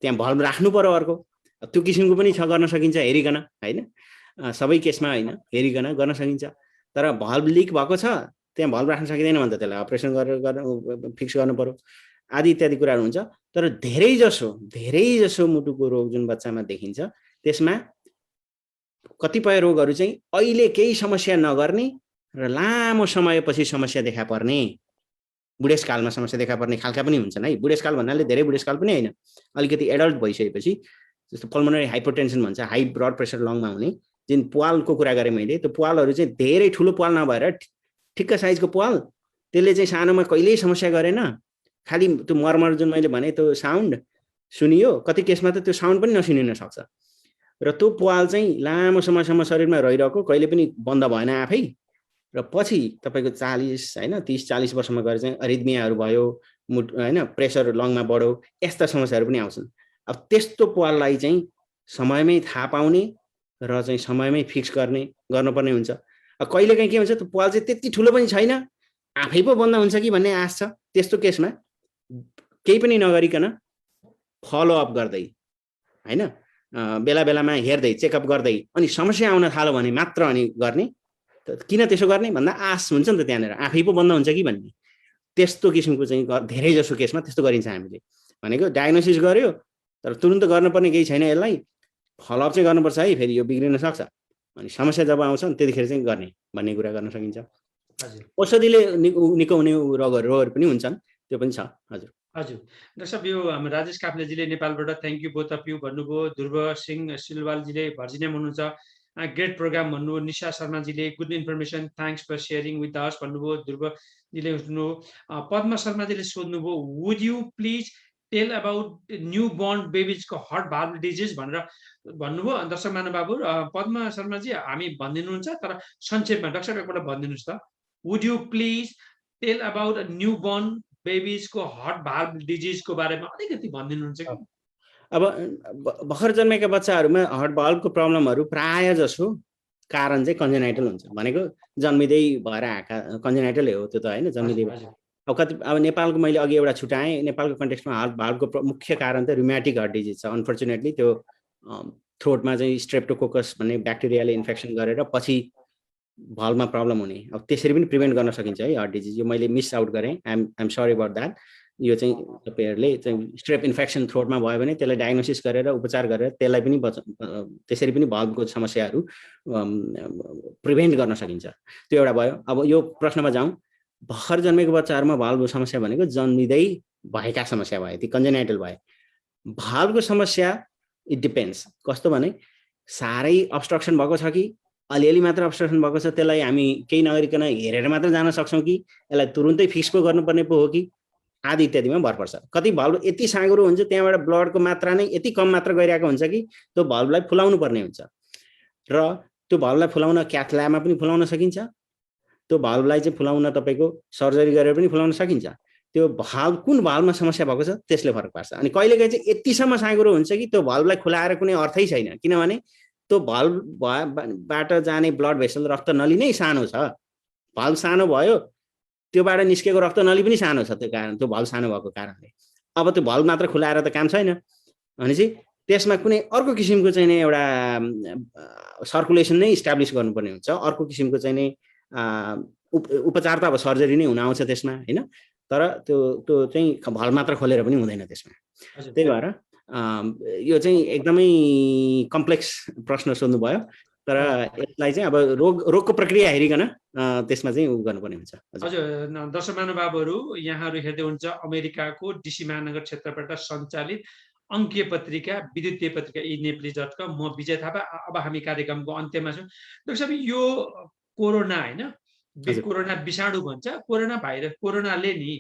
Speaker 2: त्यहाँ भल्भ राख्नु पर्यो अर्को। त्यो किसिमको पनि छ, गर्न सकिन्छ हेरिकन होइन, सबै केसमा होइन, हेरिकन गर्न सकिन्छ। तर भल्भ लिक भएको छ, त्यहाँ भल्भ राख्न सकिँदैन भने त त्यसलाई अपरेसन गरेर फिक्स गर्नु पर्यो, आदि इत्यादि कुराहरू हुन्छ। तर धेरै जसो मुटुको रोग जुन बच्चामा देखिन्छ, त्यसमा कतिपय रोगहरू चाहिँ अहिले केही समस्या नगर्ने र लामो समयपछि समस्या देखा पर्ने, बुढेसकालमा समस्या देखा पर्ने खालका पनि हुन्छन् है। बुढेसकाल भन्नाले धेरै बुढेसकाल पनि होइन, अलिकति एडल्ट भइसकेपछि, जस्तो पल्मोनरी हाइपरटेन्सन भन्छ, हाई ब्लड प्रेसर लङमा हुने, जुन पालको कुरा गरेँ मैले, त्यो पालहरू चाहिँ धेरै ठुलो पाल नभएर ठिक्क साइजको पाल, त्यसले चाहिँ सानोमा कहिल्यै समस्या गरेन। खालि त्यो मर्मर जुन मैले भने त्यो साउन्ड सुनियो, कति केसमा त त्यो साउन्ड पनि नसुनिन सक्छ। र त्यो पाल चाहिँ लामो समयसम्म शरीरमा रहिरहेको, कहिले पनि बन्द भएन आफै। र पछि तपाईँको 40 होइन 30-40 वर्षमा गएर चाहिँ अरिथमियाहरू भयो, होइन प्रेसर लङमा बढ्यो, यस्ता समस्याहरू पनि आउँछन्। अब त्यस्तो पाललाई चाहिँ समयमै थाहा पाउने र चाहिँ समयमै फिक्स गर्नुपर्ने हुन्छ। अब कहिलेकाहीँ के हुन्छ, त्यो पाल चाहिँ त्यति ठुलो पनि छैन, आफै पो बन्द हुन्छ कि भन्ने आश छ। त्यस्तो केसमा केही पनि नगरिकन फलोअप गर्दै होइन, बेला बेलामा हेर्दै चेकअप गर्दै अनि समस्या आउन थाल्यो भने मात्र अनि गर्ने। किन त्यसो गर्ने भन्दा आश हुन्छ नि त त्यहाँनिर, आफै पो बन्द हुन्छ कि भन्ने त्यस्तो किसिमको चाहिँ धेरै जसो केसमा त्यस्तो गरिन्छ हामीले। भनेको डायग्नोसिस गर्यो तर तुरुन्त गर्नुपर्ने केही छैन, यसलाई फलोअप चाहिँ गर्नुपर्छ है, फेरि यो बिग्रिन सक्छ, अनि समस्या जब आउँछ त्यतिखेर चाहिँ गर्ने भन्ने कुरा गर्न सकिन्छ। औषधिले निको हुने रोगहरू पनि हुन्छन्, त्यो पनि छ। हजुर
Speaker 1: हजुर डाक्टर साहब, यो हाम्रो राजेश काफ्लेजीले नेपालबाट thank you both of you भन्नुभयो, ध्रुव सिंह सिलवालजीले भर्जिनियामा हुनुहुन्छ ग्रेट प्रोग्राम भन्नुभयो, निशा शर्माजीले good information thanks for sharing with us भन्नुभयो, ध्रुवजीले सोध्नु, पद्मा शर्माजीले सोध्नुभयो would you please tell about new born बेबिजको हार्ट भाल्भ डिजिज भनेर भन्नुभयो। दर्शक महानुभावहरू, पद्मा शर्माजी हामी भनिदिनुहुन्छ तर संक्षेपमा डाक्टर साहब एकपल्ट भनिदिनुहोस् त, would you please tell about new born बेबिजको हार्ट भाल्भ डिजिजको बारेमा अलिकति भनिदिनुहुन्छ कि?
Speaker 2: अब भर्खर जन्मेका बच्चाहरूमा हार्ट भाल्भको प्रब्लमहरू प्राय जसो कारण चाहिँ कन्जेनाइटल हुन्छ, भनेको जन्मिँदै भएर आएका कन्जेनाइटलै हो त्यो त होइन, जन्मिँदै। अब कति अब नेपालको मैले अघि एउटा छुट्याएँ, नेपालको कन्टेक्स्टमा हार्ट भाल्भको मुख्य कारण चाहिँ रुम्याटिक हार्ट डिजिज छ। अनफर्चुनेटली त्यो थ्रोटमा चाहिँ स्ट्रेप्टोकोकस भन्ने ब्याक्टेरियाले इन्फेक्सन गरेर पछि भल्भमा प्रब्लम हुने, अब त्यसरी पनि प्रिभेन्ट गर्न सकिन्छ है हार्ट डिजिज। यो मैले मिस आउट गरेँ, आइएम सरी अबाउट द्याट। यो चाहिँ तपाईँहरूले चाहिँ स्ट्रेप इन्फेक्सन थ्रोटमा भयो भने त्यसलाई डायग्नोसिस गरेर उपचार गरेर त्यसलाई पनि त्यसरी पनि भल्भको समस्याहरू प्रिभेन्ट गर्न सकिन्छ, त्यो एउटा भयो। अब यो प्रश्नमा जाउँ, भर्खर जन्मेको बच्चाहरूमा भाल्भको समस्या भनेको जन्मिँदै भएका समस्या भयो, ती कन्जेनाइटल भयो। भाल्भको समस्या इट डिपेन्ड्स, कस्तो भने साह्रै अब्स्ट्रक्सन भएको छ कि अलिअलि मात्र अब्स्ट्रक्सन भएको छ, त्यसलाई हामी केही नगरिकन हेरेर मात्र जान सक्छौँ कि यसलाई तुरुन्तै फिक्स पो गर्नुपर्ने पो हो कि, आदि इत्यादिमा भर पर्छ। कति भाल्भ यति साँगुरो हुन्छ त्यहाँबाट ब्लडको मात्रा नै यति कम मात्र गइरहेको हुन्छ कि त्यो भाल्भलाई फुलाउनु पर्ने हुन्छ, र त्यो भाल्भलाई फुलाउन क्याथ ल्याबमा पनि फुलाउन सकिन्छ, त्यो भाल्भलाई चाहिँ फुलाउन तपाईँको सर्जरी गरेर पनि फुलाउन सकिन्छ। त्यो भाल्भ कुन भाल्भमा समस्या भएको छ त्यसले फरक पार्छ। अनि कहिलेकाहीँ चाहिँ यतिसम्म साँगुरो हुन्छ कि त्यो भाल्भलाई खुलाएर कुनै अर्थै छैन, किनभने त्यो भाल्भबाट जाने ब्लड भेसल रक्त नली नै सानो छ, भाल्भ सानो भयो त्योबाट निस्केको रक्त नली पनि सानो छ, त्यो कारण त्यो भाल्भ सानो भएको कारणले। अब त्यो भाल्भ मात्र खुलाएर त काम छैन भनेपछि त्यसमा कुनै अर्को किसिमको चाहिँ नि एउटा सर्कुलेसन नै इस्टाब्लिस गर्नुपर्ने हुन्छ, अर्को किसिमको चाहिँ नि उपचार त अब सर्जरी नै हुन आउँछ त्यसमा होइन, तर त्यो त्यो चाहिँ भाल्भ मात्र खोलेर पनि हुँदैन त्यसमा। त्यही भएर यो चाहिँ एकदमै कम्प्लेक्स प्रश्न सोध्नुभयो, तर यसलाई चाहिँ अब रोगको प्रक्रिया हेरिकन त्यसमा चाहिँ उ गर्नुपर्ने हुन्छ।
Speaker 1: हजुर दर्शक महानुभावहरू, यहाँहरू हेर्दै हुन्छ अमेरिकाको डिसी महानगर क्षेत्रबाट सञ्चालित अङ्कीय पत्रिका विद्युतीय पत्रिका eNepali.com। म विजय थापा। अब हामी कार्यक्रमको अन्त्यमा छौँ। डाक्टर साहब, यो कोरोना होइन, कोरोना विषाणु भन्छ, कोरोना भाइरस, कोरोनाले नि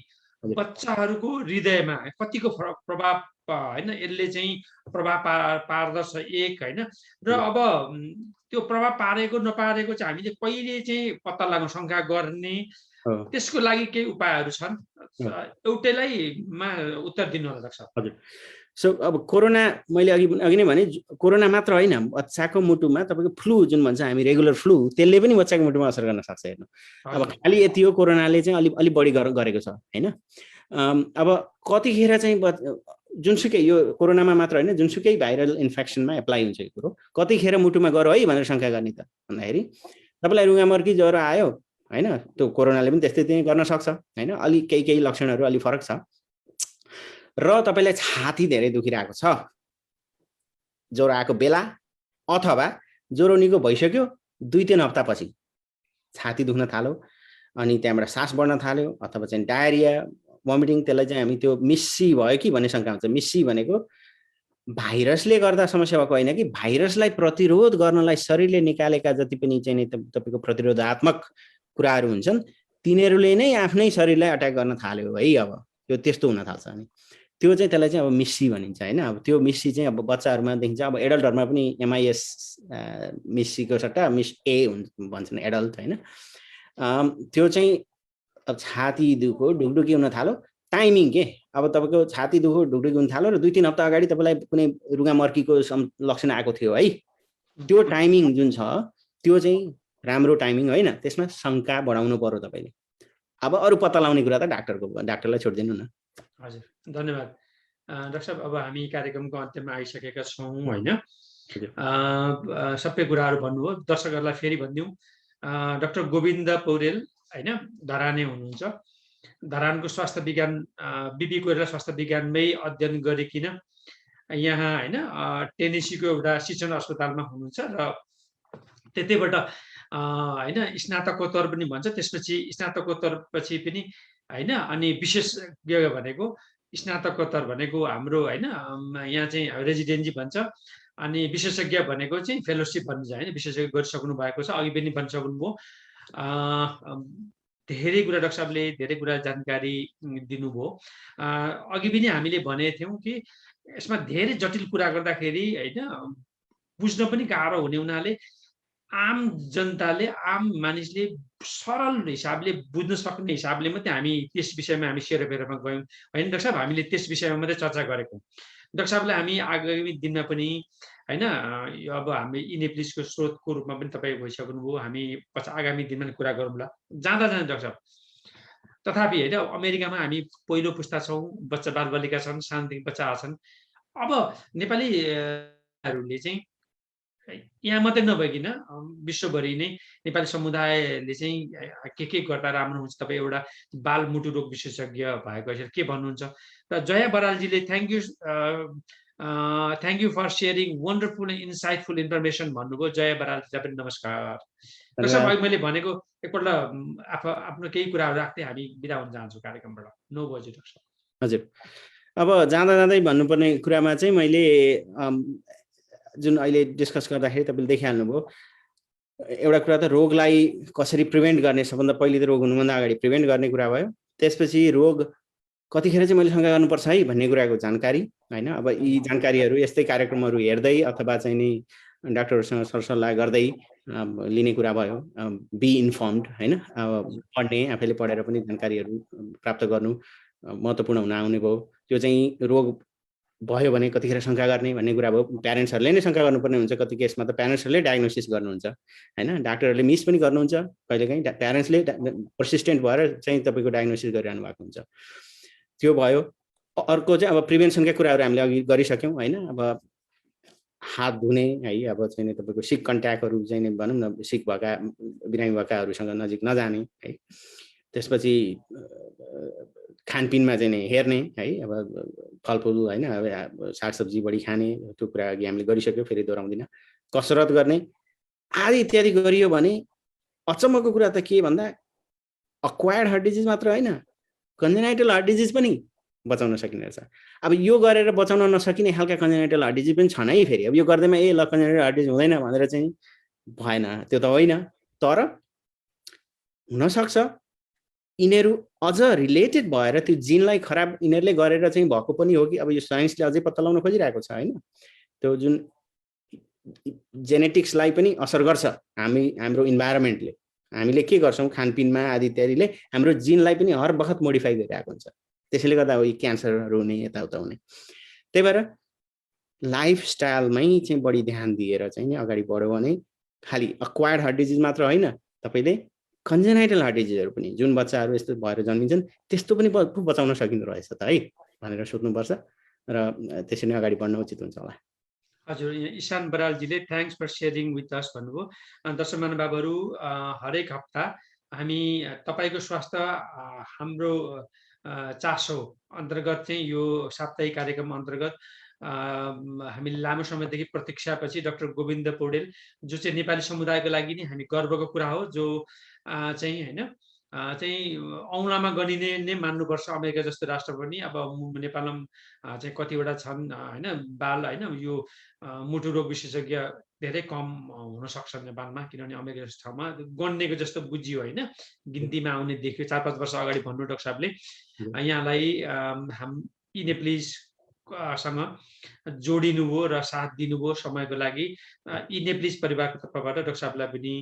Speaker 1: बच्चाहरूको हृदयमा कतिको प्रभाव होइन, यसले चाहिँ प्रभाव पार्दछ एक होइन, र अब त्यो प्रभाव पारेको नपारेको चाहिँ हामीले कहिले चाहिँ पत्ता लगाउन शङ्का गर्ने, त्यसको लागि केही उपायहरू छन्? एउटैलाईमा उत्तर दिनु होला डाक्टर साहब।
Speaker 2: हजुर, सो अब कोरोना मैले अघि नै भने कोरोना मात्र होइन, बच्चाको मुटुमा तपाईँको फ्लू जुन भन्छ हामी रेगुलर फ्लू, त्यसले पनि बच्चाको मुटुमा असर गर्न सक्छ। हेर्नु अब खालि यति हो, कोरोनाले चाहिँ अलि बढी गरेको छ होइन। अब कतिखेर चाहिँ जुनसुकै यो कोरोनामा मात्र होइन, जुनसुकै भाइरल इन्फेक्सनमा एप्लाई हुन्छ यो कुरो, कतिखेर मुटुमा गयो है भनेर शङ्का गर्ने त भन्दाखेरि तपाईँलाई रुगामर्की ज्वरो आयो होइन, त्यो कोरोनाले पनि त्यस्तै चाहिँ गर्न सक्छ होइन, अलि केही लक्षणहरू अलि फरक छ, र तपाईँलाई छाती धेरै दुखिरहेको छ ज्वरो आएको बेला, अथवा ज्वरो निको भइसक्यो 2-3 हप्तापछि छाती दुख्न थाल्यो, अनि त्यहाँबाट सास बढ्न थाल्यो, अथवा चाहिँ डायरिया भमिटिङ, त्यसलाई चाहिँ हामी त्यो मिस्सी भयो कि भन्ने शङ्का हुन्छ। मिस्सी भनेको भाइरसले गर्दा समस्या भएको होइन कि भाइरसलाई प्रतिरोध गर्नलाई शरीरले निकालेका जति पनि चाहिँ तपाईँको प्रतिरोधात्मक कुराहरू हुन्छन् तिनीहरूले नै आफ्नै शरीरलाई अट्याक गर्न थाल्यो है। अब त्यो त्यस्तो हुन थाल्छ, अनि त्यो चाहिँ त्यसलाई चाहिँ अब मिस्सी भनिन्छ होइन। अब त्यो मिस्सी चाहिँ अब बच्चाहरूमा देखिन्छ, अब एडल्टहरूमा पनि MIS मिस्सीको सट्टा मिस ए भन्छन् एडल्ट होइन। त्यो चाहिँ अब छाती दुखो ढुकढुकी हुन थाल्यो, टाइमिङ के अब तपाईँको छाती दुखो ढुकढुकी हुन थाल्यो र 2-3 हप्ता अगाडि तपाईँलाई कुनै रुगामर्कीको लक्षण आएको थियो है, त्यो टाइमिङ जुन छ त्यो चाहिँ राम्रो टाइमिङ होइन, त्यसमा शङ्का बढाउनु पर्यो तपाईँले। अब अरू पत्ता लगाउने कुरा त डाक्टरलाई छोडिदिनु न।
Speaker 1: हजुर धन्यवाद डाक्टर साहब। अब हामी कार्यक्रमको अन्त्यमा आइसकेका छौँ होइन, सबै कुराहरू भन्नुभयो, दर्शकहरूलाई फेरि भनिदिउँ डाक्टर गोविन्द पौडेल होइन धराने हुनुहुन्छ। धरानको स्वास्थ्य विज्ञान बिपी कोइराला स्वास्थ्य विज्ञानमै अध्ययन गरिकन यहाँ होइन टेनेसीको एउटा शिक्षण अस्पतालमा हुनुहुन्छ र त्यतैबाट होइन स्नातकोत्तर पनि भन्छ, त्यसपछि स्नातकोत्तर पछि पनि होइन अनि विशेषज्ञ भनेको स्नातकोत्तर भनेको हाम्रो होइन यहाँ चाहिँ रेजिडेन्सी भन्छ, अनि विशेषज्ञ भनेको चाहिँ फेलोसिप भनिन्छ होइन, विशेषज्ञ गरिसक्नु भएको छ, अघि पनि भनिसक्नुभयो। धेरै कुरा डाक्टर साहबले धेरै कुरा जानकारी दिनुभयो। अघि पनि हामीले भनेको थियौँ कि यसमा धेरै जटिल कुरा गर्दाखेरि होइन बुझ्न पनि गाह्रो हुने हुनाले आम जनताले आम मानिसले सरल हिसाबले बुझ्न सक्ने हिसाबले मात्रै हामी त्यस विषयमा हामी सेरोफेरोमा गयौँ होइन डाक्टर साहब, हामीले त्यस विषयमा मात्रै चर्चा गरेको। डाक्टर साहबले हामी आगामी दिनमा पनि होइन अब हामी इनेप्लिसको स्रोतको रूपमा पनि तपाईँ भइसक्नुभयो, हामी आगामी दिनमा कुरा गरौँला जाँदा डाक्टर साहब। तथापि होइन अमेरिकामा हामी पहिलो पुस्ता छौँ, बच्चा बालबालिका छन्, सानोदेखि बच्चाहरू छन्। अब नेपालीहरूले चाहिँ यहाँ मात्रै नभइकन विश्वभरि नै नेपाली समुदायले चाहिँ के गर्दा राम्रो हुन्छ, तपाईँ एउटा बाल मुटु रोग विशेषज्ञ भएको के भन्नुहुन्छ? र जया बरालजीले thank you for sharing wonderful and insightful information भन्नुभयो। जया बरालजीलाई पनि नमस्कार। मैले भनेको एकपल्ट आफ्नो केही कुराहरू राख्दै हामी बिदा हुन चाहन्छौँ कार्यक्रमबाट। 9 बजे डाक्टर साहब।
Speaker 2: हजुर, अब जाँदा जाँदै भन्नुपर्ने कुरामा चाहिँ मैले जुन अहिले डिस्कस गर्दाखेरि तपाईँले देखिहाल्नुभयो, एउटा कुरा त रोगलाई कसरी प्रिभेन्ट गर्ने, सबभन्दा पहिले त रोग हुनुभन्दा अगाडि प्रिभेन्ट गर्ने कुरा भयो। त्यसपछि रोग कतिखेर चाहिँ मैले शङ्का गर्नुपर्छ है भन्ने कुराको जानकारी होइन। अब यी जानकारीहरू यस्तै कार्यक्रमहरू हेर्दै अथवा चाहिँ नि डाक्टरहरूसँग सरसल्लाह गर्दै लिने कुरा भयो। बी इन्फर्मड होइन, पढ्ने आफैले पढेर पनि जानकारीहरू प्राप्त गर्नु महत्त्वपूर्ण हुन आउने भयो। त्यो चाहिँ रोग भयो भने कतिखेर शङ्का गर्ने भन्ने कुरा भयो। प्यारेन्ट्सहरूले नै शङ्का गर्नुपर्ने हुन्छ, कति केसमा त प्यारेन्ट्सहरूले डायग्नोसिस गर्नुहुन्छ होइन, डाक्टरहरूले मिस पनि गर्नुहुन्छ कहिलेकाहीँ, प्यारेन्ट्सले पर्सिस्टेन्ट भएर चाहिँ तपाईँको डायग्नोसिस गरिरहनु भएको हुन्छ। त्यो भयो। अर्को चाहिँ अब प्रिभेन्सनका कुराहरू हामीले अघि गरिसक्यौँ होइन। अब हात धुने है, अब चाहिँ तपाईँको सिक कन्ट्याक्टहरू चाहिँ भनौँ न, सिक भएका बिरामी भएकाहरूसँग नजिक नजाने है। त्यसपछि खानपिनमा चाहिँ हेर्ने है, अब फलफुल होइन, अब सागसब्जी बढी खाने, त्यो कुरा अघि हामीले गरिसक्यो, फेरि दोहोऱ्याउँदिनँ। कसरत गर्ने आदि इत्यादि गरियो भने अचम्मको कुरा त के भन्दा अक्वायर्ड हार्ट डिजिज मात्र होइन, कन्जेनाइटल हार्ट डिजिज पनि बचाउन सकिने रहेछ। अब यो गरेर बचाउन नसकिने खालका कन्जेनाइटल हार्ट डिजिज पनि छन् है। फेरि अब यो गर्दैमा ल कन्जेनाइटल हार्ट डिजिज हुँदैन भनेर चाहिँ भएन, त्यो त होइन। तर हुनसक्छ यिनीहरू अझ रिलेटेड भएर त्यो जिनलाई खराब यिनीहरूले गरेर चाहिँ भएको पनि हो कि अब यो साइन्सले अझै पत्ता लगाउन खोजिरहेको छ होइन। त्यो जुन जेनेटिक्सलाई पनि असर गर्छ हाम्रो इन्भाइरोमेन्टले, हामीले के गर्छौँ खानपिनमा आदि इत्यादिले हाम्रो जिनलाई पनि हर बखत मोडिफाई गरिरहेको हुन्छ। त्यसैले गर्दा हो क्यान्सरहरू हुने, यताउता हुने। त्यही भएर लाइफस्टाइलमै चाहिँ बढी ध्यान दिएर चाहिँ नि अगाडि बढ्यो भने खालि अक्वायर्ड हार्ट डिजिज मात्र होइन, तपाईँले कन्जेनाइटल हार्ट डिजिजहरू पनि जुन बच्चाहरू यस्तो भएर जन्मिन्छन् त्यस्तो पनि बचाउन सकिँदो रहेछ त है भनेर सोध्नुपर्छ र त्यसरी नै अगाडि बढ्न उचित हुन्छ होला।
Speaker 1: हजुर, ईशान बरालजीले thanks for sharing with us भन्नुभयो। दर्शक महानुभावहरू, हरेक हप्ता हामी तपाईँको स्वास्थ्य हाम्रो चासो अन्तर्गत चाहिँ यो साप्ताहिक कार्यक्रम अन्तर्गत हामीले लामो समयदेखि प्रतीक्षापछि डाक्टर गोविन्द पौडेल, जो चाहिँ नेपाली समुदायको लागि नि हामी गर्वको कुरा हो, जो चाहिँ होइन चाहिँ औँलामा गनिने नै मान्नुपर्छ अमेरिका जस्तो राष्ट्र पनि। अब नेपालमा चाहिँ कतिवटा छन् होइन बाल होइन यो मुटु रोग विशेषज्ञ धेरै कम हुन सक्छ नेपालमा, किनभने अमेरिका जस्तो ठाउँमा गन्नेको जस्तो बुझियो होइन, गिन्तीमा आउने देखियो। 4-5 वर्ष अगाडि भन्नु डाक्टर साहबले यहाँलाई इनेप्लिससँग जोडिनुभयो र साथ दिनुभयो समयको लागि। इनेप्लिस परिवारको तर्फबाट डाक्टर साहबलाई पनि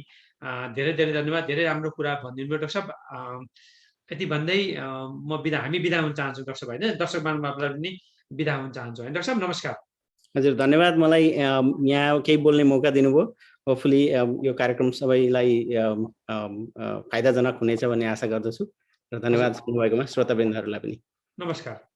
Speaker 1: धेरै धेरै धन्यवाद। धेरै राम्रो कुरा भनिदिनु भयो डाक्टर साहब। यति भन्दै हामी बिदा हुन चाहन्छौँ डाक्टर साहब होइन, दर्शक महानुभावलाई पनि बिदा हुन चाहन्छौँ होइन डाक्टर साहब। नमस्कार।
Speaker 2: हजुर, धन्यवाद। मलाई यहाँ केही बोल्ने मौका दिनुभयो। होपफुली यो कार्यक्रम सबैलाई फाइदाजनक हुनेछ भन्ने आशा गर्दछु र धन्यवाद सुन्नुभएकोमा श्रोतावृन्दहरूलाई पनि
Speaker 1: नमस्कार।